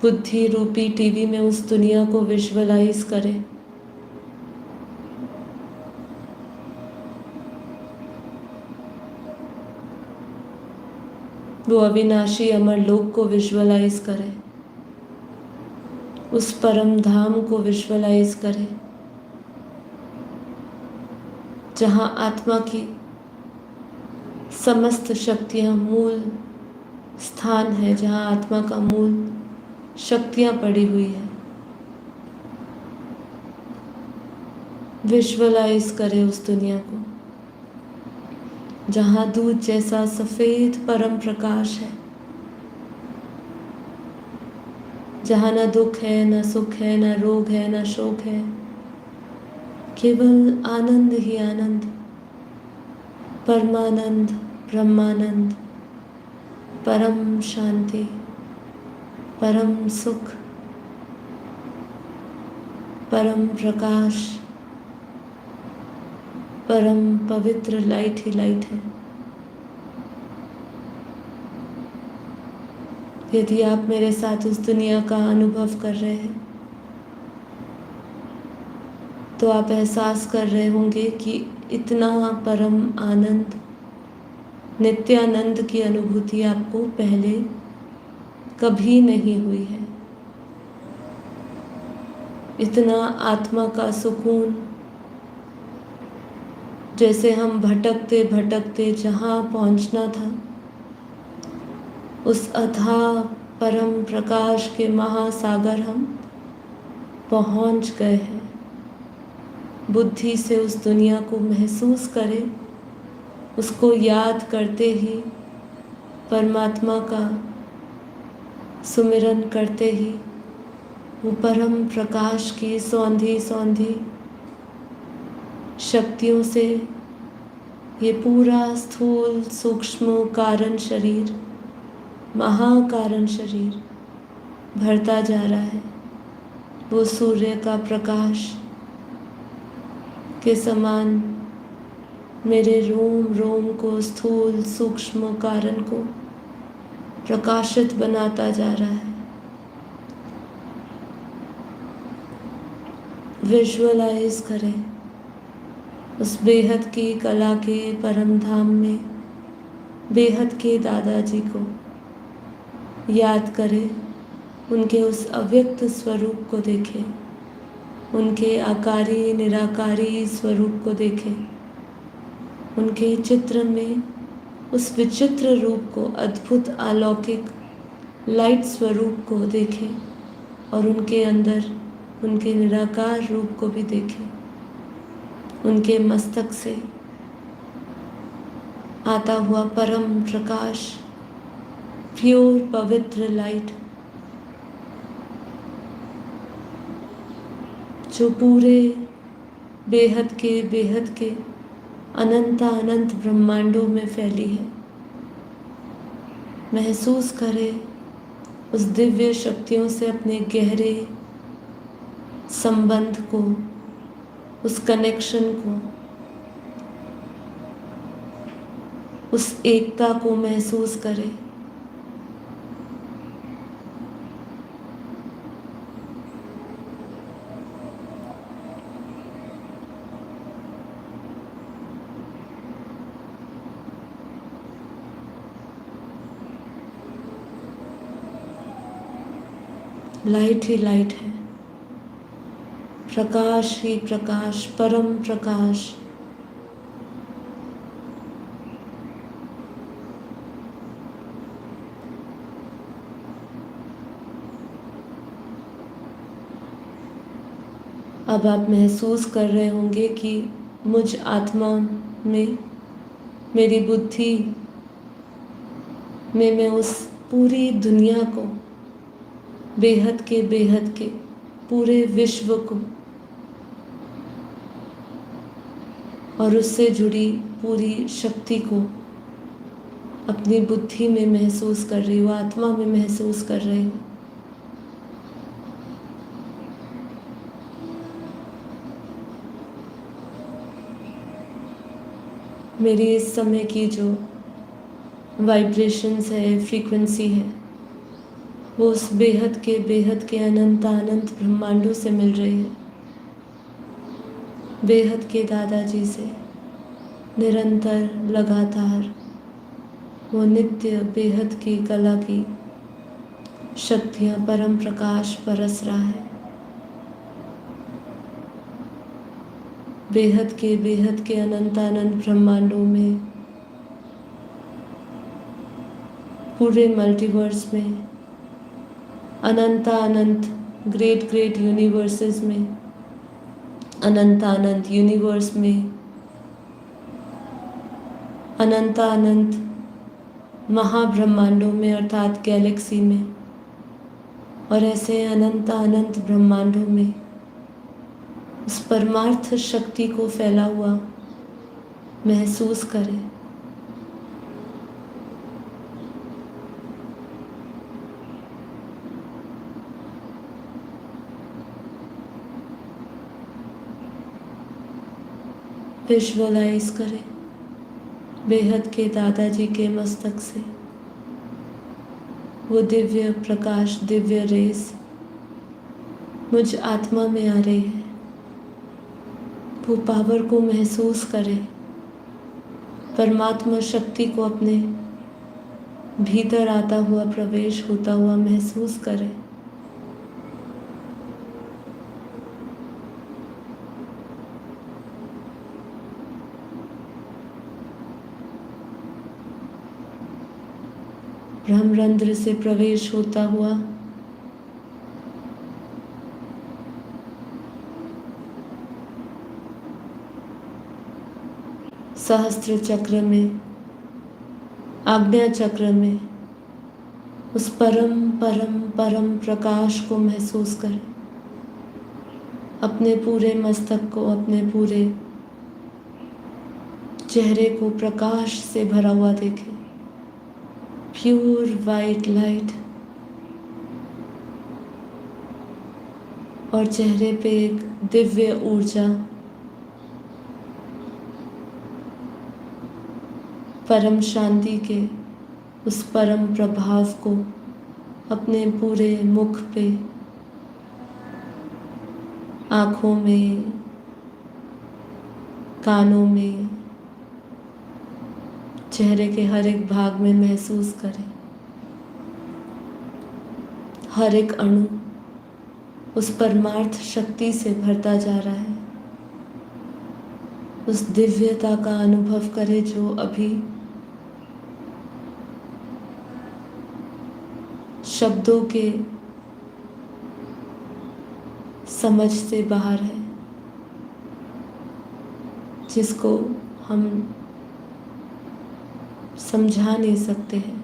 बुद्धि रूपी टीवी में उस दुनिया को विजुअलाइज करें। वो अविनाशी अमर लोक को विजुअलाइज करें, उस परम धाम को विजुअलाइज करें जहां आत्मा की समस्त शक्तियां मूल स्थान है, जहां आत्मा का मूल शक्तियां पड़ी हुई है। विजुअलाइज करें उस दुनिया को जहां दूध जैसा सफेद परम प्रकाश है, जहां ना दुख है, ना सुख है, ना रोग है, ना शोक है, केवल आनंद ही आनंद, परमानंद, ब्रह्मानंद, परम शांति, परम सुख, परम प्रकाश, परम पवित्र लाइट ही लाइट है। यदि आप मेरे साथ उस दुनिया का अनुभव कर रहे हैं तो आप एहसास कर रहे होंगे कि इतना परम आनंद, नित्यानंद की अनुभूति आपको पहले कभी नहीं हुई है। इतना आत्मा का सुकून, जैसे हम भटकते भटकते जहाँ पहुँचना था उस अथाह परम प्रकाश के महासागर हम पहुँच गए हैं। बुद्धि से उस दुनिया को महसूस करें, उसको याद करते ही, परमात्मा का सुमिरन करते ही वो परम प्रकाश की सौंधी सौंधी शक्तियों से ये पूरा स्थूल सूक्ष्म कारण शरीर, महाकारण शरीर भरता जा रहा है। वो सूर्य का प्रकाश के समान मेरे रोम रोम को, स्थूल सूक्ष्म कारण को प्रकाशित बनाता जा रहा है। विजुअलाइज करें उस बेहद की कला के परम धाम में बेहद के दादाजी को याद करें, उनके उस अव्यक्त स्वरूप को देखें, उनके आकारी निराकारी स्वरूप को देखें, उनके चित्र में उस विचित्र रूप को, अद्भुत अलौकिक लाइट स्वरूप को देखें और उनके अंदर उनके निराकार रूप को भी देखें। उनके मस्तक से आता हुआ परम प्रकाश, प्योर पवित्र लाइट जो पूरे बेहद के अनंत अनंत ब्रह्मांडों में फैली है। महसूस करें उस दिव्य शक्तियों से अपने गहरे संबंध को, उस कनेक्शन को, उस एकता को महसूस करें। लाइट ही लाइट है, प्रकाश ही प्रकाश, परम प्रकाश। अब आप महसूस कर रहे होंगे कि मुझ आत्मा में, मेरी बुद्धि में मैं उस पूरी दुनिया को, बेहद के पूरे विश्व को और उससे जुड़ी पूरी शक्ति को अपनी बुद्धि में महसूस कर रही हूँ, आत्मा में महसूस कर रही हूँ। मेरी इस समय की जो वाइब्रेशंस है, फ्रीक्वेंसी है, वो उस बेहद के अनंत अनंत ब्रह्मांडों से मिल रही है। बेहद के दादाजी से निरंतर लगातार वो नित्य बेहद की कला की शक्तियाँ, परम प्रकाश बरस रहा है। बेहद के अनंत अनंत ब्रह्मांडों में, पूरे मल्टीवर्स में, अनंत अनंत ग्रेट यूनिवर्सेस में, अनंत अनंत यूनिवर्स में, अनंत अनंत महाब्रह्मांडों में अर्थात गैलेक्सी में, और ऐसे अनंत अनंत ब्रह्मांडों में उस परमार्थ शक्ति को फैला हुआ महसूस करें। विजुअलाइज करें बेहद के दादाजी के मस्तक से वो दिव्य प्रकाश, दिव्य रेस मुझ आत्मा में आ रही है। वो पावर को महसूस करें, परमात्मा शक्ति को अपने भीतर आता हुआ, प्रवेश होता हुआ महसूस करें। ब्रह्मरंध्र से प्रवेश होता हुआ सहस्त्र चक्र में, आज्ञा चक्र में उस परम प्रकाश को महसूस करें। अपने पूरे मस्तक को, अपने पूरे चेहरे को प्रकाश से भरा हुआ देखें। प्योर वाइट लाइट और चेहरे पे एक दिव्य ऊर्जा, परम शांति के उस परम प्रभाव को अपने पूरे मुख पे आँखों में, कानों में, चेहरे के हर एक भाग में महसूस करें। हर एक अणु उस परमार्थ शक्ति से भरता जा रहा है। उस दिव्यता का अनुभव करें जो अभी शब्दों के समझ से बाहर है, जिसको हम समझा नहीं सकते हैं।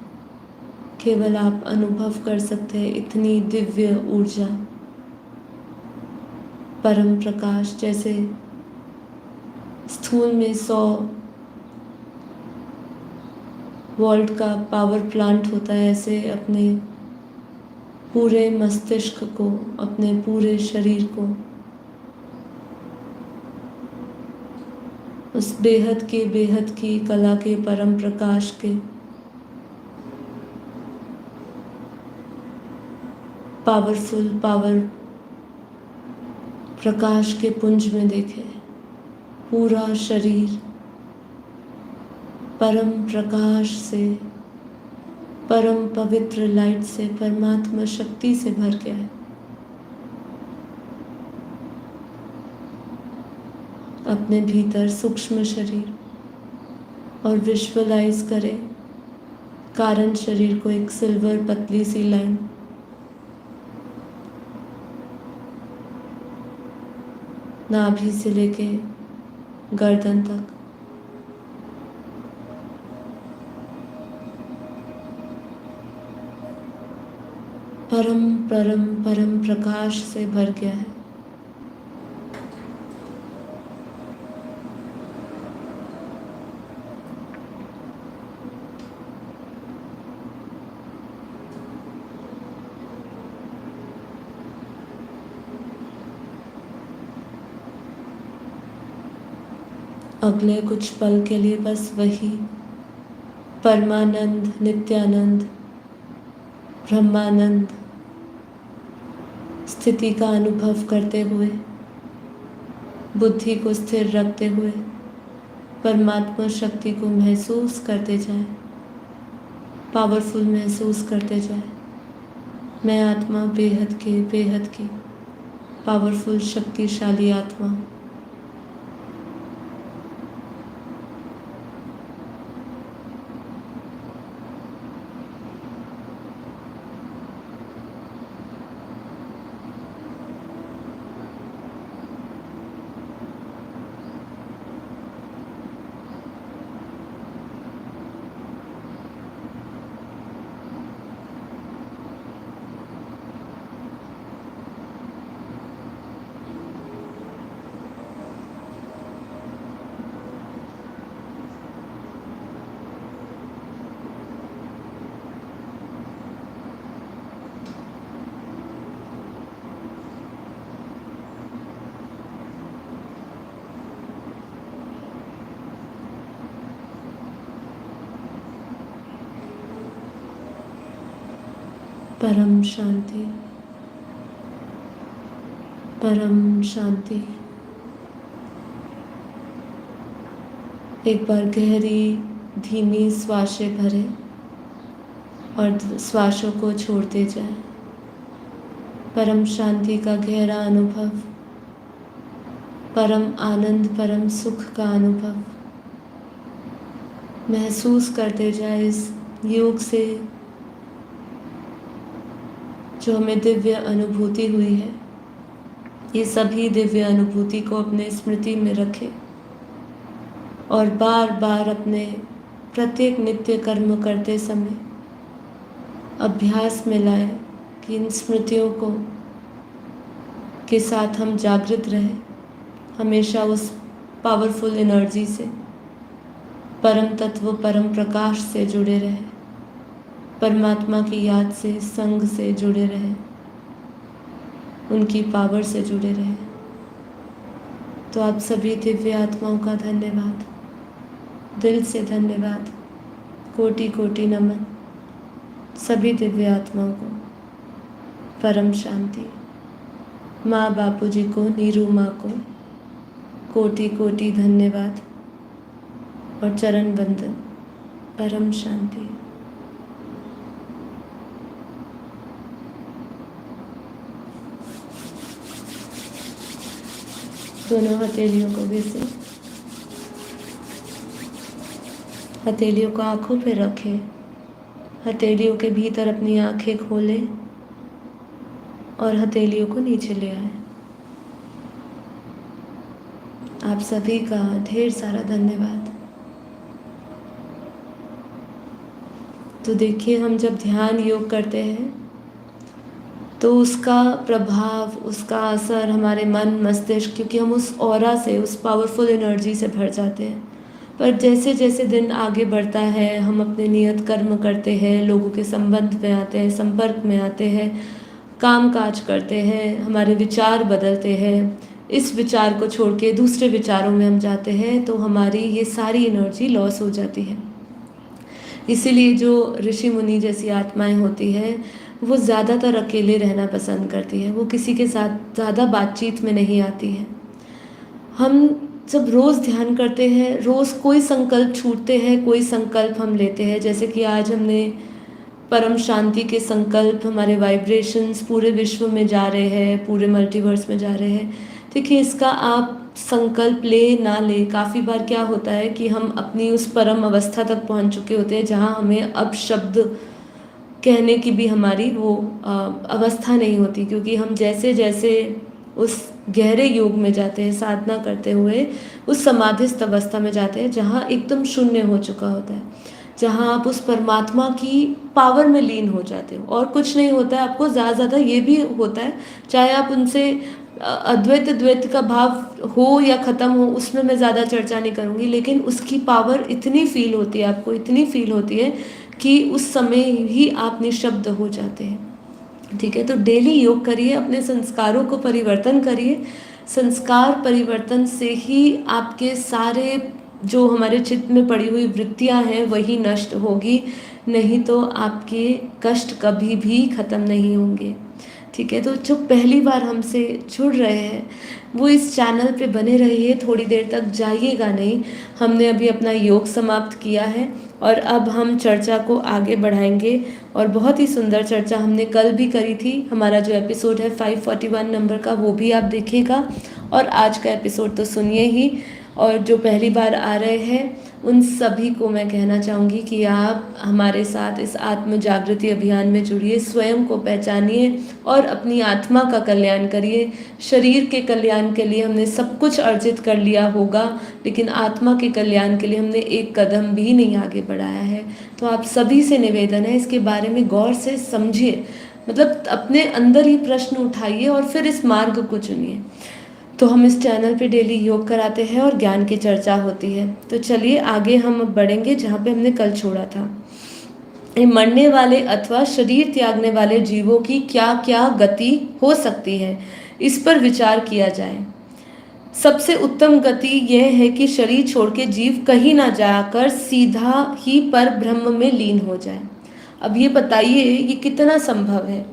केवल आप अनुभव कर सकते हैं इतनी दिव्य ऊर्जा, परम प्रकाश। जैसे स्थूल में 100 वोल्ट का पावर प्लांट होता है, ऐसे अपने पूरे मस्तिष्क को, अपने पूरे शरीर को उस बेहद की कला के परम प्रकाश के पावरफुल पावर प्रकाश के पुंज में देखें। पूरा शरीर परम प्रकाश से, परम पवित्र लाइट से, परमात्मा शक्ति से भर गया है। अपने भीतर सूक्ष्म शरीर और विजुअलाइज करें कारण शरीर को एक सिल्वर पतली सी लाइन, नाभि से लेके गर्दन तक। परम परम परम प्रकाश से भर गया है। अगले कुछ पल के लिए बस वही परमानंद, नित्यानंद, ब्रह्मानंद स्थिति का अनुभव करते हुए, बुद्धि को स्थिर रखते हुए परमात्मा शक्ति को महसूस करते जाएं, पावरफुल महसूस करते जाएं। मैं आत्मा बेहद की पावरफुल शक्तिशाली आत्मा हूँ। परम शांति, परम शांति। एक बार गहरी धीमी श्वासें भरें और श्वासों को छोड़ते जाएं। परम शांति का गहरा अनुभव, परम आनंद, परम सुख का अनुभव महसूस करते जाएं। इस योग से जो हमें दिव्य अनुभूति हुई है, ये सभी दिव्य अनुभूति को अपने स्मृति में रखें और बार बार अपने प्रत्येक नित्य कर्म करते समय अभ्यास में लाएं कि इन स्मृतियों को के साथ हम जागृत रहें, हमेशा उस पावरफुल एनर्जी से, परम तत्व, परम प्रकाश से जुड़े रहें, परमात्मा की याद से, संग से जुड़े रहें, उनकी पावर से जुड़े रहें। तो आप सभी दिव्य आत्माओं का धन्यवाद, दिल से धन्यवाद, कोटि कोटि नमन सभी दिव्य आत्माओं को। परम शांति। माँ बापूजी को, नीरू माँ को कोटि कोटि धन्यवाद और चरण वंदन। परम शांति। दोनों हथेलियों को घिसे, हथेलियों को आंखों पे रखें, हथेलियों के भीतर अपनी आंखें खोलें और हथेलियों को नीचे ले आए। आप सभी का ढेर सारा धन्यवाद। तो देखिए, हम जब ध्यान योग करते हैं तो उसका प्रभाव, उसका असर हमारे मन मस्तिष्क, क्योंकि हम उस ऑरा से, उस पावरफुल एनर्जी से भर जाते हैं। पर जैसे जैसे दिन आगे बढ़ता है, हम अपने नियत कर्म करते हैं, लोगों के संबंध में आते हैं, संपर्क में आते हैं, काम काज करते हैं, हमारे विचार बदलते हैं, इस विचार को छोड़ के दूसरे विचारों में हम जाते हैं, तो हमारी ये सारी एनर्जी लॉस हो जाती है। इसीलिए जो ऋषि मुनि जैसी आत्माएं होती हैं वो ज़्यादातर अकेले रहना पसंद करती है, वो किसी के साथ ज़्यादा बातचीत में नहीं आती है। हम जब रोज़ ध्यान करते हैं, रोज़ कोई संकल्प छूटते हैं, कोई संकल्प हम लेते हैं, जैसे कि आज हमने परम शांति के संकल्प, हमारे वाइब्रेशंस पूरे विश्व में जा रहे हैं, पूरे मल्टीवर्स में जा रहे हैं। देखिए, इसका आप संकल्प ले ना ले, काफ़ी बार क्या होता है कि हम अपनी उस परम अवस्था तक पहुंच चुके होते हैं जहां हमें अब शब्द कहने की भी हमारी वो अवस्था नहीं होती, क्योंकि हम जैसे जैसे उस गहरे योग में जाते हैं, साधना करते हुए उस समाधिस्थ अवस्था में जाते हैं जहाँ एकदम शून्य हो चुका होता है, जहाँ आप उस परमात्मा की पावर में लीन हो जाते हो और कुछ नहीं होता है। आपको ज़्यादा ये भी होता है, चाहे आप उनसे अद्वैत द्वैत का भाव हो या ख़त्म हो, उसमें मैं ज़्यादा चर्चा नहीं करूँगी, लेकिन उसकी पावर इतनी फील होती है, आपको इतनी फील होती है कि उस समय ही आप निशब्द हो जाते हैं। ठीक है, तो डेली योग करिए, अपने संस्कारों को परिवर्तन करिए। संस्कार परिवर्तन से ही आपके सारे जो हमारे चित्त में पड़ी हुई वृत्तियां हैं वही नष्ट होगी, नहीं तो आपके कष्ट कभी भी ख़त्म नहीं होंगे। ठीक है, तो जो पहली बार हमसे जुड़ रहे हैं वो इस चैनल पे बने रहिए, थोड़ी देर तक जाइएगा नहीं। हमने अभी अपना योग समाप्त किया है और अब हम चर्चा को आगे बढ़ाएंगे, और बहुत ही सुंदर चर्चा हमने कल भी करी थी। हमारा जो एपिसोड है 541 नंबर का, वो भी आप देखिएगा, और आज का एपिसोड तो सुनिए ही। और जो पहली बार आ रहे हैं उन सभी को मैं कहना चाहूँगी कि आप हमारे साथ इस आत्म जागृति अभियान में जुड़िए, स्वयं को पहचानिए और अपनी आत्मा का कल्याण करिए। शरीर के कल्याण के लिए हमने सब कुछ अर्जित कर लिया होगा, लेकिन आत्मा के कल्याण के लिए हमने एक कदम भी नहीं आगे बढ़ाया है। तो आप सभी से निवेदन है, इसके बारे में गौर से समझिए, मतलब अपने अंदर ही प्रश्न उठाइए और फिर इस मार्ग को चुनिए। तो हम इस चैनल पे डेली योग कराते हैं और ज्ञान की चर्चा होती है। तो चलिए आगे हम अब बढ़ेंगे जहाँ पे हमने कल छोड़ा था। मरने वाले अथवा शरीर त्यागने वाले जीवों की क्या क्या गति हो सकती है, इस पर विचार किया जाए। सबसे उत्तम गति यह है कि शरीर छोड़ के जीव कहीं ना जाकर सीधा ही पर ब्रह्म में लीन हो जाए। अब ये बताइए, ये कितना संभव है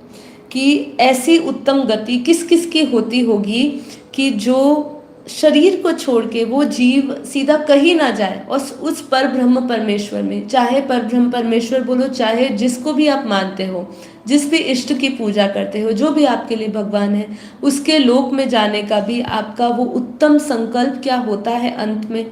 कि ऐसी उत्तम गति किस किस की होती होगी कि जो शरीर को छोड़ के वो जीव सीधा कहीं ना जाए और उस पर ब्रह्म परमेश्वर में, चाहे पर ब्रह्म परमेश्वर बोलो, चाहे जिसको भी आप मानते हो, जिस भी इष्ट की पूजा करते हो, जो भी आपके लिए भगवान है, उसके लोक में जाने का भी आपका वो उत्तम संकल्प क्या होता है अंत में,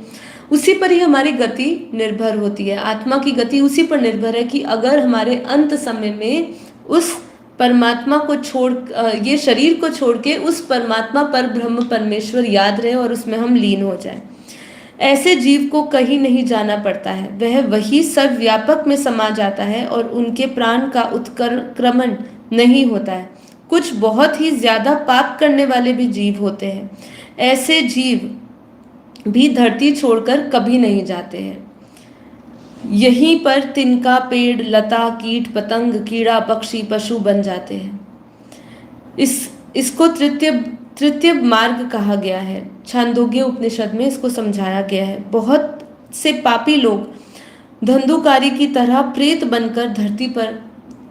उसी पर ही हमारी गति निर्भर होती है। आत्मा की गति उसी पर निर्भर है कि अगर हमारे अंत समय में उस परमात्मा को छोड़, ये शरीर को छोड़ के उस परमात्मा पर ब्रह्म परमेश्वर याद रहे और उसमें हम लीन हो जाएं। ऐसे जीव को कहीं नहीं जाना पड़ता है, वह वही सर्वव्यापक में समा जाता है और उनके प्राण का उत्क्रमण नहीं होता है। कुछ बहुत ही ज्यादा पाप करने वाले भी जीव होते हैं, ऐसे जीव भी धरती छोड़कर कभी नहीं जाते हैं। यहीं पर तिनका, पेड़, लता, कीट, पतंग, कीड़ा, पक्षी, पशु बन जाते हैं। इसको तृतीय मार्ग कहा गया है। छांदोग्य उपनिषद में इसको समझाया गया है। बहुत से पापी लोग धंधुकारी की तरह प्रेत बनकर धरती पर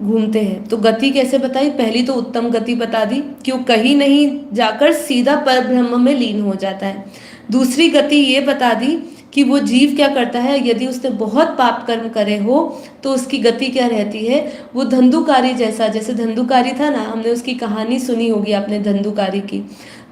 घूमते हैं। तो गति कैसे बताई? पहली तो उत्तम गति बता दी, क्यों कहीं नहीं जाकर सीधा पर ब्रह्म में लीन हो जाता है। दूसरी गति ये बता दी कि वो जीव क्या करता है, यदि उसने बहुत पाप कर्म करे हो तो उसकी गति क्या रहती है, वो धंधुकारी जैसा, जैसे धंधुकारी था ना, हमने उसकी कहानी सुनी होगी आपने धंधुकारी की।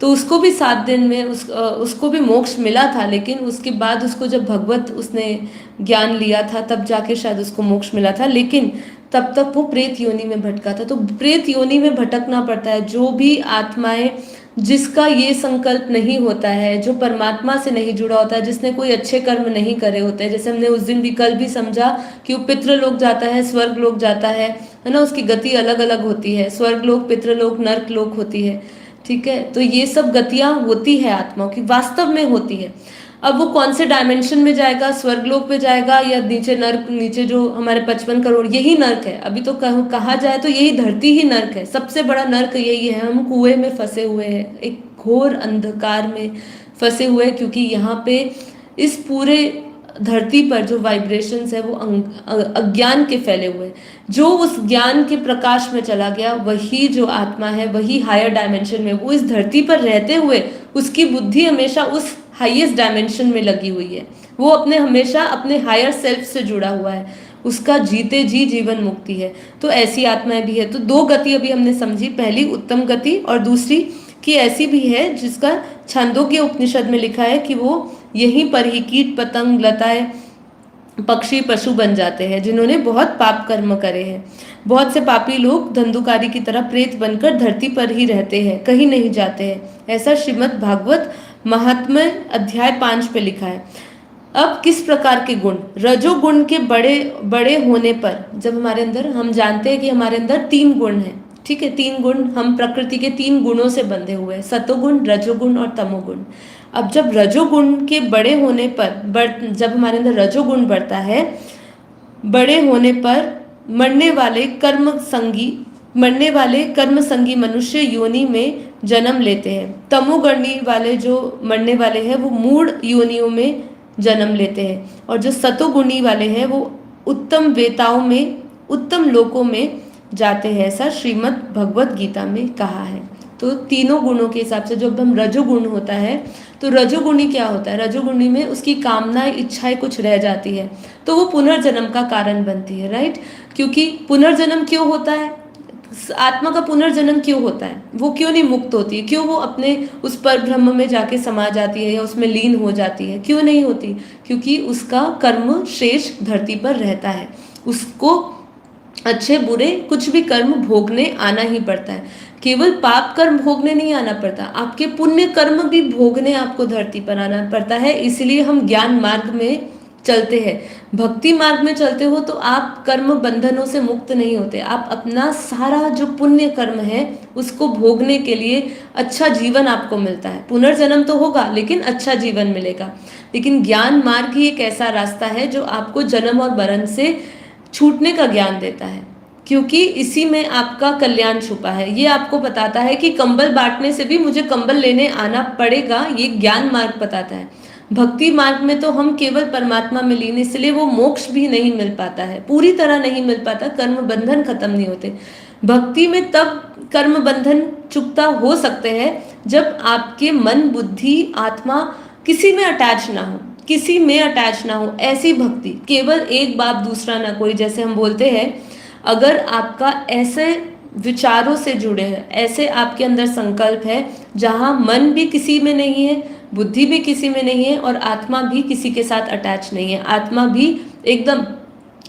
तो उसको भी 7 दिन में उसको भी मोक्ष मिला था, लेकिन उसके बाद उसको जब भगवत उसने ज्ञान लिया था तब जाके शायद उसको मोक्ष मिला था, लेकिन तब तक वो प्रेत योनि में भटका था। तो प्रेत योनि में भटकना पड़ता है। जो भी आत्माएं जिसका ये संकल्प नहीं होता है, जो परमात्मा से नहीं जुड़ा होता है, जिसने कोई अच्छे कर्म नहीं करे होते हैं, जैसे हमने उस दिन भी कल भी समझा कि वो पितृलोक जाता है, स्वर्ग लोक जाता है ना, उसकी गति अलग अलग होती है, स्वर्ग लोक, पितृलोक, नर्क लोक होती है। ठीक है, तो ये सब गतियां होती है आत्माओं की, वास्तव में होती है। अब वो कौन से डायमेंशन में जाएगा, स्वर्गलोक पे जाएगा या नीचे नर्क, नीचे जो हमारे 55 करोड़, यही नर्क है। अभी तो कहा जाए तो यही धरती ही नर्क है, सबसे बड़ा नर्क यही है। हम कुएं में फंसे हुए हैं, एक घोर अंधकार में फंसे हुए हैं, क्योंकि यहाँ पे इस पूरे धरती पर जो वाइब्रेशंस है वो अज्ञान के फैले हुए। जो उस ज्ञान के प्रकाश में चला गया, वही जो आत्मा है, वही हायर डायमेंशन में, वो इस धरती पर रहते हुए उसकी बुद्धि हमेशा उस हाईएस्ट डायमेंशन में लगी हुई है। वो हमेशा अपने हायर सेल्फ से जुड़ा हुआ है, उसका जीते जी जीवन मुक्ति है। तो ऐसी आत्माएं भी है। तो 2 गति अभी हमने समझी, पहली उत्तम गति और दूसरी कि ऐसी भी है जिसका छांदोग्य उपनिषद में लिखा है कि वो यहीं पर ही कीट पतंग लताएं पक्षी पशु बन जाते हैं, जिन्होंने बहुत पाप कर्म करे हैं। बहुत से पापी लोग धंधुकारी की तरह प्रेत बनकर धरती पर ही रहते हैं, कहीं नहीं जाते हैं। ऐसा श्रीमद् भागवत महात्म्य अध्याय 5 पे लिखा है। अब किस प्रकार के गुण, रजोगुण के बड़े बड़े होने पर, जब हमारे अंदर, हम जानते हैं कि हमारे अंदर 3 गुण हैं, ठीक है, 3 गुण, हम प्रकृति के 3 गुणों से बंधे हुए हैं, सतोगुण, रजोगुण और तमोगुण। अब जब रजोगुण के बड़े होने पर, जब हमारे अंदर रजोगुण बढ़ता है, बड़े होने पर मरने वाले कर्म संगी मनुष्य योनि में जन्म लेते हैं। तमोगुणी वाले जो मरने वाले हैं वो मूढ़ योनियों में जन्म लेते हैं, और जो सतोगुणी वाले हैं वो उत्तम वेताओं में, उत्तम लोकों में जाते हैं। ऐसा श्रीमद् भगवत गीता में कहा है। तो तीनों गुणों के हिसाब से जब हम रजोगुण होता है, तो रजोगुणी क्या होता है, रजोगुणी में उसकी कामनाएं, इच्छाएं कुछ रह जाती है, तो वो पुनर्जन्म का कारण बनती है, राइट। क्योंकि पुनर्जन्म क्यों होता है, आत्मा का पुनर्जन्म क्यों होता है, वो क्यों नहीं मुक्त होती है, क्यों वो अपने उस पर ब्रह्म में जाके समा जाती है या उसमें लीन हो जाती है, क्यों नहीं होती? क्योंकि उसका कर्म शेष धरती पर रहता है, उसको अच्छे बुरे कुछ भी कर्म भोगने आना ही पड़ता है। केवल पाप कर्म भोगने नहीं आना पड़ता, आपके पुण्य कर्म भी भोगने आपको धरती पर आना पड़ता है। इसलिए हम ज्ञान मार्ग में चलते हैं। भक्ति मार्ग में चलते हो तो आप कर्म बंधनों से मुक्त नहीं होते, आप अपना सारा जो पुण्य कर्म है उसको भोगने के लिए अच्छा जीवन आपको मिलता है। पुनर्जन्म तो होगा लेकिन अच्छा जीवन मिलेगा। लेकिन ज्ञान मार्ग ही एक ऐसा रास्ता है जो आपको जन्म और मरण से छूटने का ज्ञान देता है, क्योंकि इसी में आपका कल्याण छुपा है। ये आपको बताता है कि कंबल बांटने से भी मुझे कंबल लेने आना पड़ेगा, ये ज्ञान मार्ग बताता है। भक्ति मार्ग में तो हम केवल परमात्मा में लीन, इसलिए वो मोक्ष भी नहीं मिल पाता है, पूरी तरह नहीं मिल पाता, कर्म बंधन खत्म नहीं होते। भक्ति में तब कर्म बंधन चुकता हो सकते हैं जब आपके मन, बुद्धि, आत्मा किसी में अटैच ना हो, किसी में अटैच ना हो। ऐसी भक्ति, केवल एक बाप दूसरा ना कोई, जैसे हम बोलते हैं, अगर आपका ऐसे विचारों से जुड़े हैं, ऐसे आपके अंदर संकल्प है जहां मन भी किसी में नहीं है, बुद्धि भी किसी में नहीं है और आत्मा भी किसी के साथ अटैच नहीं है, आत्मा भी एकदम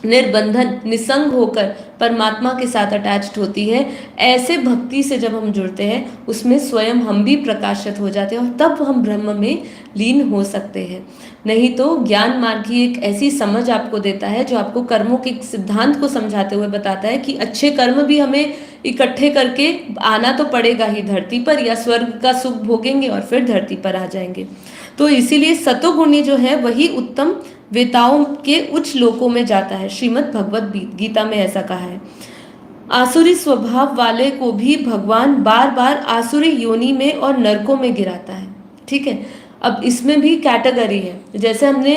निर्बंधन, निसंग होकर परमात्मा के साथ अटैच्ड होती है, ऐसे भक्ति से जब हम जुड़ते हैं उसमें स्वयं हम भी प्रकाशित हो जाते हैं और तब हम ब्रह्म में लीन हो सकते हैं। नहीं तो ज्ञान मार्ग ही एक ऐसी समझ आपको देता है जो आपको कर्मों के सिद्धांत को समझाते हुए बताता है कि अच्छे कर्म भी हमें इकट्ठे करके आना तो पड़ेगा ही धरती पर, या स्वर्ग का सुख भोगेंगे और फिर धरती पर आ जाएंगे। तो इसीलिए सतोगुणी जो है वही उत्तम वेताओं के उच्च लोकों में जाता है। श्रीमद् भगवत गीता में ऐसा कहा है। आसुरी स्वभाव वाले को भी भगवान बार बार आसुरी योनि में और नरकों में गिराता है। ठीक है, अब इसमें भी कैटेगरी है। जैसे हमने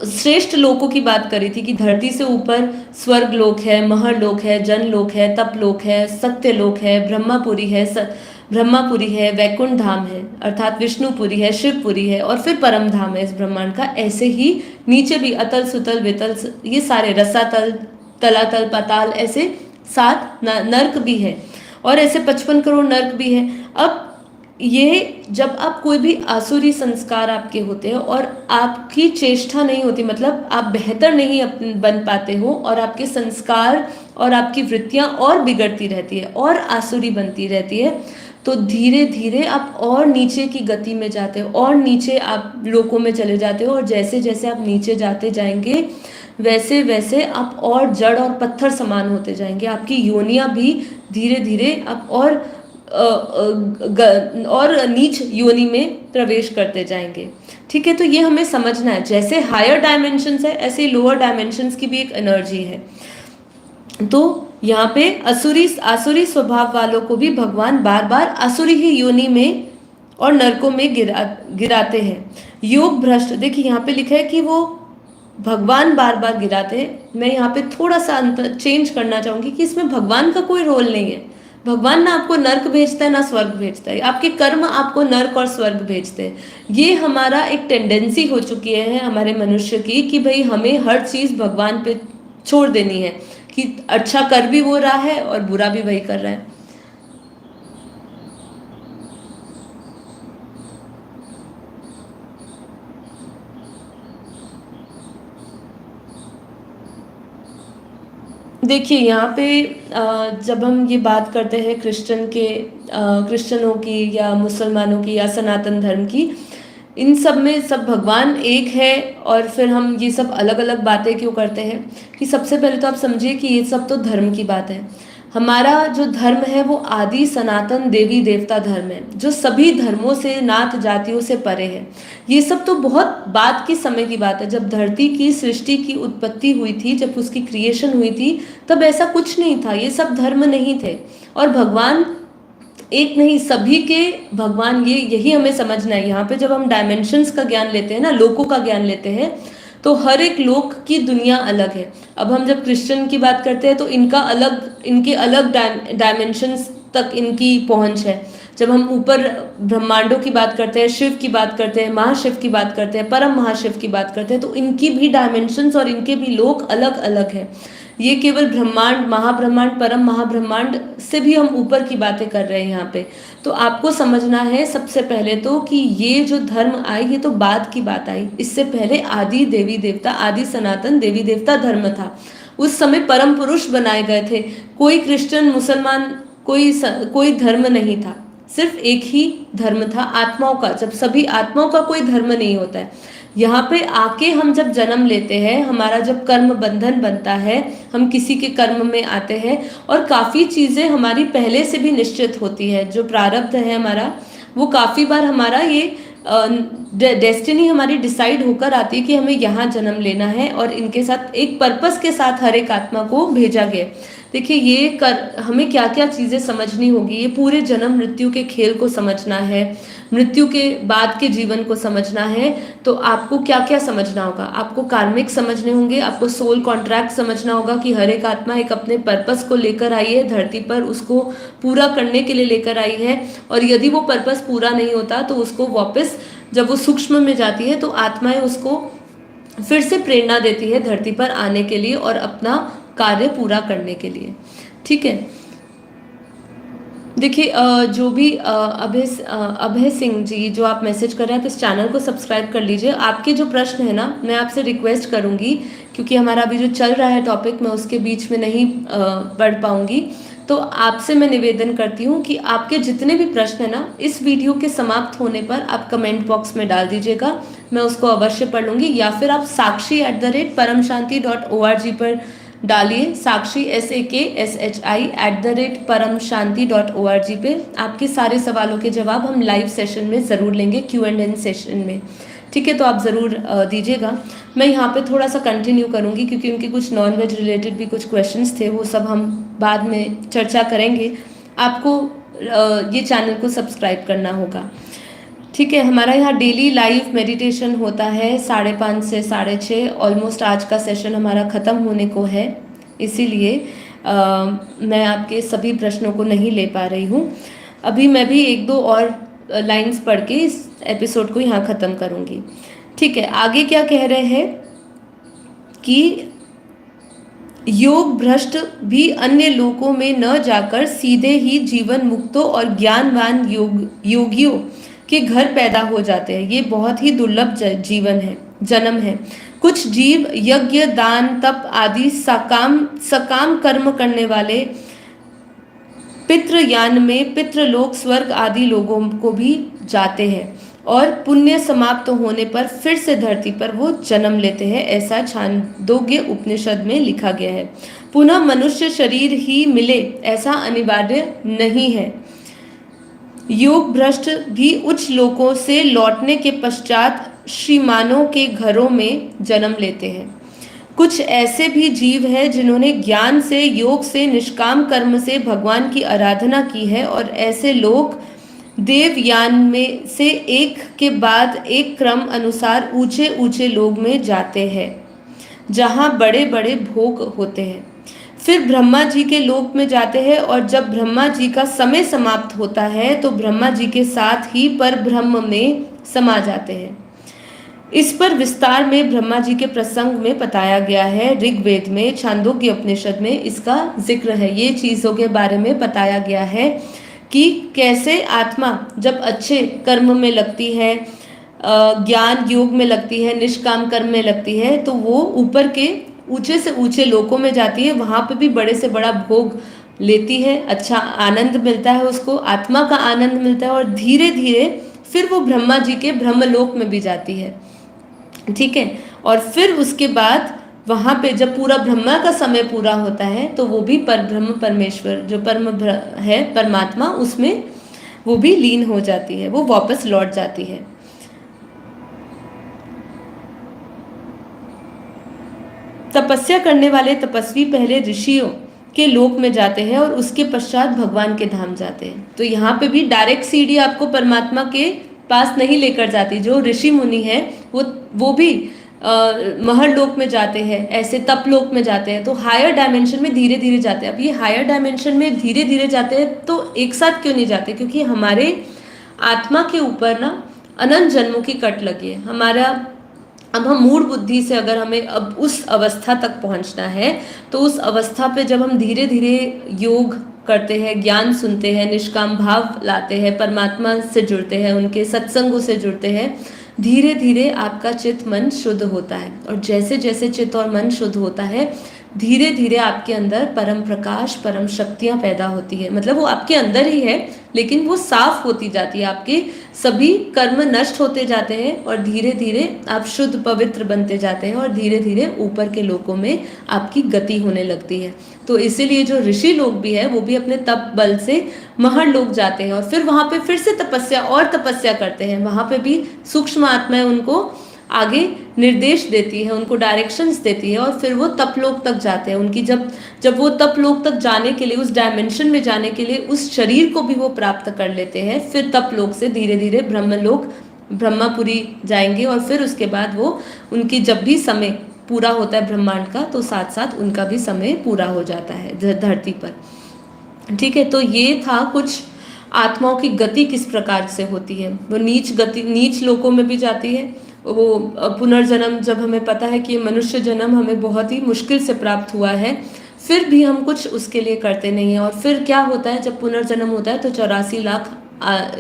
श्रेष्ठ लोकों की बात करी थी कि धरती से ऊपर स्वर्ग लोक है, महरलोक है, जनलोक है, तपलोक है, सत्यलोक है, ब्रह्मापुरी है, वैकुंठ धाम है अर्थात विष्णुपुरी है, शिवपुरी है और फिर परम धाम है इस ब्रह्मांड का। ऐसे ही नीचे भी अतल सुतल वितल ये सारे रसातल, तलातल, पाताल, ऐसे 7 नर्क भी है और ऐसे 55 करोड़ नर्क भी है। अब ये जब आप कोई भी आसुरी संस्कार आपके होते हैं और आपकी चेष्टा नहीं होती, मतलब आप बेहतर नहीं बन पाते हो और आपके संस्कार और आपकी वृत्तियां और बिगड़ती रहती है और आसुरी बनती रहती है, तो धीरे धीरे आप और नीचे की गति में जाते हो और नीचे आप लोकों में चले जाते हो और जैसे जैसे आप नीचे जाते जाएंगे वैसे वैसे आप और जड़ और पत्थर समान होते जाएंगे। आपकी योनियां भी धीरे धीरे आप और नीच योनि में प्रवेश करते जाएंगे। ठीक है, तो ये हमें समझना है, जैसे हायर डायमेंशंस है ऐसे लोअर डायमेंशंस की भी एक एनर्जी है। तो यहाँ पे आसुरी स्वभाव वालों को भी भगवान बार बार आसुरी ही योनि में और नरकों में गिराते हैं। योग भ्रष्ट, देखिए यहाँ पे लिखा है कि वो भगवान बार बार गिराते हैं। मैं यहाँ पे थोड़ा सा अंतर चेंज करना चाहूंगी कि इसमें भगवान का कोई रोल नहीं है। भगवान ना आपको नर्क भेजता है ना स्वर्ग भेजता है, आपके कर्म आपको नर्क और स्वर्ग भेजते हैं। ये हमारा एक टेंडेंसी हो चुकी है हमारे मनुष्य की कि भाई हमें हर चीज भगवान पे छोड़ देनी है, कि अच्छा कर भी वो रहा है और बुरा भी वही कर रहा है। देखिए यहाँ पे जब हम ये बात करते हैं क्रिश्चियनों की या मुसलमानों की या सनातन धर्म की, इन सब में सब भगवान एक है और फिर हम ये सब अलग अलग बातें क्यों करते हैं, कि सबसे पहले तो आप समझिए कि ये सब तो धर्म की बात है। हमारा जो धर्म है वो आदि सनातन देवी देवता धर्म है, जो सभी धर्मों से नात जातियों से परे है। ये सब तो बहुत बाद की समय की बात है, जब धरती की सृष्टि की उत्पत्ति हुई थी, जब उसकी क्रिएशन हुई थी, तब ऐसा कुछ नहीं था, ये सब धर्म नहीं थे। और भगवान एक नहीं, सभी के भगवान, ये यही हमें समझना है। यहाँ पे जब हम डायमेंशंस का ज्ञान लेते हैं ना, लोकों का ज्ञान लेते हैं, तो हर एक लोक की दुनिया अलग है। अब हम जब क्रिश्चियन की बात करते हैं तो इनके अलग डायमेंशंस तक इनकी पहुंच है। जब हम ऊपर ब्रह्मांडों की बात करते हैं, शिव की बात करते हैं, महाशिव की बात करते हैं, परम महाशिव की बात करते हैं, तो इनकी भी डायमेंशंस और इनके भी लोक अलग अलग है। ये केवल ब्रह्मांड, महाब्रह्मांड, परम महाब्रह्मांड से भी हम ऊपर की बातें कर रहे हैं यहाँ पे। तो आपको समझना है सबसे पहले तो कि ये जो धर्म आई ये तो बाद की बात आई, इससे पहले आदि देवी देवता, आदि सनातन देवी देवता धर्म था। उस समय परम पुरुष बनाए गए थे। कोई क्रिश्चियन, मुसलमान, कोई धर्म नहीं था, सिर्फ एक ही धर्म था आत्माओं का। जब सभी आत्माओं का कोई धर्म नहीं होता है। यहाँ पे आके हम जब जन्म लेते हैं, हमारा जब कर्म बंधन बनता है, हम किसी के कर्म में आते हैं और काफी चीजें हमारी पहले से भी निश्चित होती है। जो प्रारब्ध है हमारा, वो काफी बार हमारा ये डेस्टिनी हमारी डिसाइड होकर आती है कि हमें यहाँ जन्म लेना है और इनके साथ एक पर्पस के साथ हर एक आत्मा को भेजा गया। देखिए ये हमें क्या क्या चीजें समझनी होगी, ये पूरे जन्म मृत्यु के खेल को समझना है, मृत्यु के बाद के जीवन को समझना है। तो आपको क्या क्या समझना होगा, आपको कार्मिक समझने होंगे, आपको सोल कॉन्ट्रैक्ट समझना होगा कि हर एक आत्मा एक अपने पर्पस को लेकर आई है धरती पर, उसको पूरा करने के लिए लेकर आई है। और यदि वो पर्पस पूरा नहीं होता तो उसको वापस, जब वो सूक्ष्म में जाती है तो आत्माएं उसको फिर से प्रेरणा देती है धरती पर आने के लिए और अपना कार्य पूरा करने के लिए। ठीक है, देखिए जो भी अभय सिंह जी जो आप मैसेज कर रहे हैं, तो इस चैनल को सब्सक्राइब कर लीजिए। आपके जो प्रश्न है ना, मैं आपसे रिक्वेस्ट करूंगी, क्योंकि हमारा अभी जो चल रहा है टॉपिक, मैं उसके बीच में नहीं पढ़ पाऊंगी, तो आपसे मैं निवेदन करती हूँ कि आपके जितने भी प्रश्न है ना, इस वीडियो के समाप्त होने पर आप कमेंट बॉक्स में डाल दीजिएगा, मैं उसको अवश्य पढ़ लूंगी। या फिर आप sakshi@paramshanti.org पर डालिए, साक्षी SAKSHI @paramshanti.org पे। आपके सारे सवालों के जवाब हम लाइव सेशन में ज़रूर लेंगे, Q&A सेशन में। ठीक है, तो आप ज़रूर दीजिएगा। मैं यहाँ पे थोड़ा सा कंटिन्यू करूँगी, क्योंकि उनके कुछ नॉन वेज रिलेटेड भी कुछ क्वेश्चंस थे, वो सब हम बाद में चर्चा करेंगे। आपको ये चैनल को सब्सक्राइब करना होगा। ठीक है, हमारा यहाँ डेली लाइव मेडिटेशन होता है 5:30 से 6:30। ऑलमोस्ट आज का सेशन हमारा ख़त्म होने को है, इसीलिए मैं आपके सभी प्रश्नों को नहीं ले पा रही हूँ। अभी मैं भी 1-2 और लाइंस पढ़ के इस एपिसोड को यहाँ ख़त्म करूँगी। ठीक है, आगे क्या कह रहे हैं कि योग भ्रष्ट भी अन्य लोकों में न जाकर सीधे ही जीवन मुक्तों और ज्ञानवान योगियों के घर पैदा हो जाते हैं। ये बहुत ही दुर्लभ जन्म है। कुछ जीव यज्ञ, दान, तप आदि सकाम कर्म करने वाले पितृयान में पितृलोक, स्वर्ग आदि लोगों को भी जाते हैं और पुण्य समाप्त होने पर फिर से धरती पर वो जन्म लेते हैं, ऐसा छांदोग्य उपनिषद में लिखा गया है। पुनः मनुष्य शरीर ही मिले ऐसा अनिवार्य नहीं है। योग भ्रष्ट भी उच्च लोकों से लौटने के पश्चात श्रीमानों के घरों में जन्म लेते हैं। कुछ ऐसे भी जीव हैं जिन्होंने ज्ञान से, योग से, निष्काम कर्म से भगवान की आराधना की है और ऐसे लोग देवयान में से एक के बाद एक क्रम अनुसार ऊंचे ऊंचे लोग में जाते हैं जहां बड़े बड़े भोग होते हैं। फिर ब्रह्मा जी के लोक में जाते हैं और जब ब्रह्मा जी का समय समाप्त होता है तो ब्रह्मा जी के साथ ही पर ब्रह्म में समा जाते हैं। इस पर विस्तार में ब्रह्मा जी के प्रसंग में बताया गया है। ऋग्वेद में, छांदोग्य उपनिषद में इसका जिक्र है। ये चीज़ों के बारे में बताया गया है कि कैसे आत्मा जब अच्छे कर्म में लगती है, ज्ञान योग में लगती है, निष्काम कर्म में लगती है, तो वो ऊपर के ऊंचे से ऊंचे लोकों में जाती है। वहाँ पे भी बड़े से बड़ा भोग लेती है, अच्छा आनंद मिलता है उसको, आत्मा का आनंद मिलता है और धीरे धीरे फिर वो ब्रह्मा जी के ब्रह्मलोक में भी जाती है। ठीक है, और फिर उसके बाद वहाँ पे जब पूरा ब्रह्मा का समय पूरा होता है तो वो भी परब्रह्म परमेश्वर जो है परमात्मा, उसमें वो भी लीन हो जाती है, वो वापस लौट जाती है। तपस्या करने वाले तपस्वी पहले ऋषियों के लोक में जाते हैं और उसके पश्चात भगवान के धाम जाते हैं। तो यहाँ पे भी डायरेक्ट सीढ़ी आपको परमात्मा के पास नहीं लेकर जाती। जो ऋषि मुनि है वो भी महर लोक में जाते हैं, ऐसे तप लोक में जाते हैं, तो हायर डायमेंशन में धीरे धीरे जाते हैं। अब ये हायर डायमेंशन में धीरे धीरे जाते हैं तो एक साथ क्यों नहीं जाते? क्योंकि हमारे आत्मा के ऊपर ना अनंत जन्मों की कट लगी है। हमारा अब हम मूड बुद्धि से अगर हमें अब उस अवस्था तक पहुंचना है तो उस अवस्था पे जब हम धीरे धीरे योग करते हैं, ज्ञान सुनते हैं, निष्काम भाव लाते हैं, परमात्मा से जुड़ते हैं, उनके सत्संगों से जुड़ते हैं, धीरे धीरे आपका चित्त मन शुद्ध होता है। और जैसे जैसे चित्त और मन शुद्ध होता है धीरे धीरे आपके अंदर परम प्रकाश, परम शक्तियाँ पैदा होती है। मतलब वो आपके अंदर ही है लेकिन वो साफ होती जाती है, आपके सभी कर्म नष्ट होते जाते हैं और धीरे धीरे आप शुद्ध पवित्र बनते जाते हैं और धीरे धीरे ऊपर के लोकों में आपकी गति होने लगती है। तो इसीलिए जो ऋषि लोग भी है वो भी अपने तप बल से महर लोग जाते हैं और फिर वहाँ पे फिर से तपस्या और तपस्या करते हैं। वहाँ पे भी सूक्ष्म आत्माएं उनको आगे निर्देश देती है, उनको डायरेक्शंस देती है और फिर वो तपलोक तक जाते हैं। उनकी जब वो तपलोक तक जाने के लिए, उस डायमेंशन में जाने के लिए उस शरीर को भी वो प्राप्त कर लेते हैं। फिर तपलोक से धीरे धीरे ब्रह्मलोक, ब्रह्मापुरी जाएंगे और फिर उसके बाद वो उनकी जब भी समय पूरा होता है ब्रह्मांड का तो साथ साथ उनका भी समय पूरा हो जाता है धरती पर। ठीक है, तो ये था कुछ आत्माओं की गति किस प्रकार से होती है। वो नीच लोकों में भी जाती है। वो पुनर्जन्म, जब हमें पता है कि मनुष्य जन्म हमें बहुत ही मुश्किल से प्राप्त हुआ है, फिर भी हम कुछ उसके लिए करते नहीं हैं। और फिर क्या होता है जब पुनर्जन्म होता है तो 84 लाख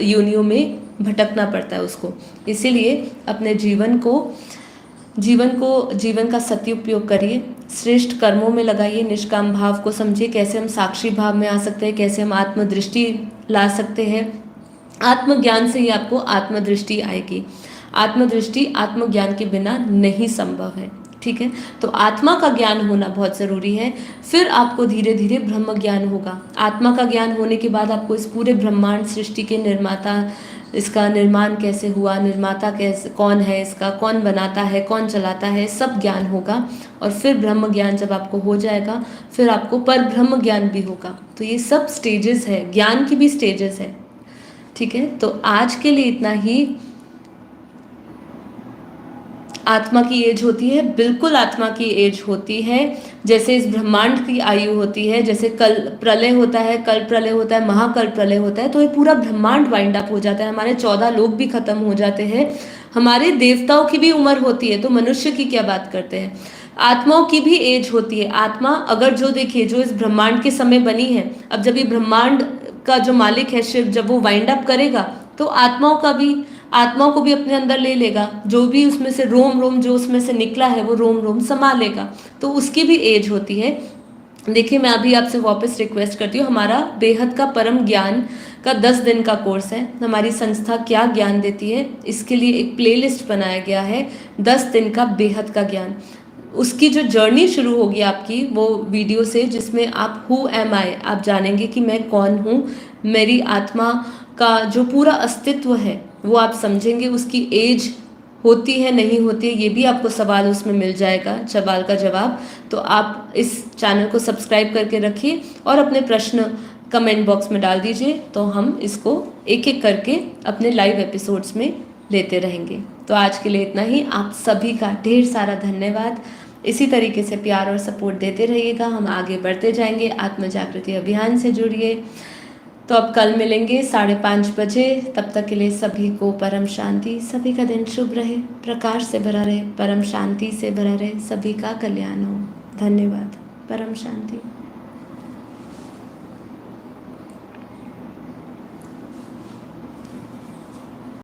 योनियों में भटकना पड़ता है उसको। इसीलिए अपने जीवन का सदुपयोग करिए, श्रेष्ठ कर्मों में लगाइए, निष्काम भाव को समझिए, कैसे हम साक्षी भाव में आ सकते हैं, कैसे हम आत्मदृष्टि ला सकते हैं। आत्मज्ञान से ही आपको आत्मदृष्टि आएगी। आत्मदृष्टि आत्मज्ञान के बिना नहीं संभव है। ठीक है, तो आत्मा का ज्ञान होना बहुत ज़रूरी है। फिर आपको धीरे धीरे ब्रह्म ज्ञान होगा। आत्मा का ज्ञान होने के बाद आपको इस पूरे ब्रह्मांड सृष्टि के निर्माता, इसका निर्माण कैसे हुआ, निर्माता कैसे, कौन है इसका, कौन बनाता है, कौन चलाता है, सब ज्ञान होगा। और फिर ब्रह्म ज्ञान जब आपको हो जाएगा फिर आपको पर ब्रह्म ज्ञान भी होगा। तो ये सब स्टेजेस है, ज्ञान की भी स्टेजेस है। ठीक है, तो आज के लिए इतना ही। आत्मा की एज होती है, बिल्कुल आत्मा की एज होती है। जैसे इस ब्रह्मांड की आयु होती है, जैसे कल प्रलय होता है, कल प्रलय होता है, महाकल प्रलय होता है, तो ये पूरा ब्रह्मांड वाइंड अप हो जाता है, हमारे 14 लोग भी खत्म हो जाते हैं, हमारे देवताओं की भी उम्र होती है, तो मनुष्य की क्या बात करते हैं। आत्माओं की भी एज होती है। आत्मा अगर जो देखिए जो इस ब्रह्मांड के समय बनी है, अब जब ये ब्रह्मांड का जो मालिक है शिव, जब वो वाइंड अप करेगा तो आत्माओं को भी अपने अंदर ले लेगा, जो भी उसमें से रोम रोम जो उसमें से निकला है वो रोम रोम समा लेगा, तो उसकी भी एज होती है। देखिए मैं अभी आपसे वापस रिक्वेस्ट करती हूँ, हमारा बेहद का परम ज्ञान का 10 दिन का कोर्स है। हमारी संस्था क्या ज्ञान देती है, इसके लिए एक प्लेलिस्ट बनाया गया है, 10 दिन का बेहद का ज्ञान। उसकी जो जर्नी शुरू होगी आपकी वो वीडियो से, जिसमें आप हु एम आई, आप जानेंगे कि मैं कौन हूँ, मेरी आत्मा का जो पूरा अस्तित्व है वो आप समझेंगे। उसकी एज होती है नहीं होती है ये भी आपको सवाल उसमें मिल जाएगा, सवाल का जवाब। तो आप इस चैनल को सब्सक्राइब करके रखिए और अपने प्रश्न कमेंट बॉक्स में डाल दीजिए, तो हम इसको एक एक करके अपने लाइव एपिसोड्स में लेते रहेंगे। तो आज के लिए इतना ही। आप सभी का ढेर सारा धन्यवाद। इसी तरीके से प्यार और सपोर्ट देते रहिएगा, हम आगे बढ़ते जाएंगे। आत्म जागृति अभियान से जुड़िए। तो अब कल मिलेंगे 5:30 बजे, तब तक के लिए सभी को परम शांति। सभी का दिन शुभ रहे, प्रकाश से भरा रहे, परम शांति से भरा रहे, सभी का कल्याण हो। धन्यवाद। परम शांति।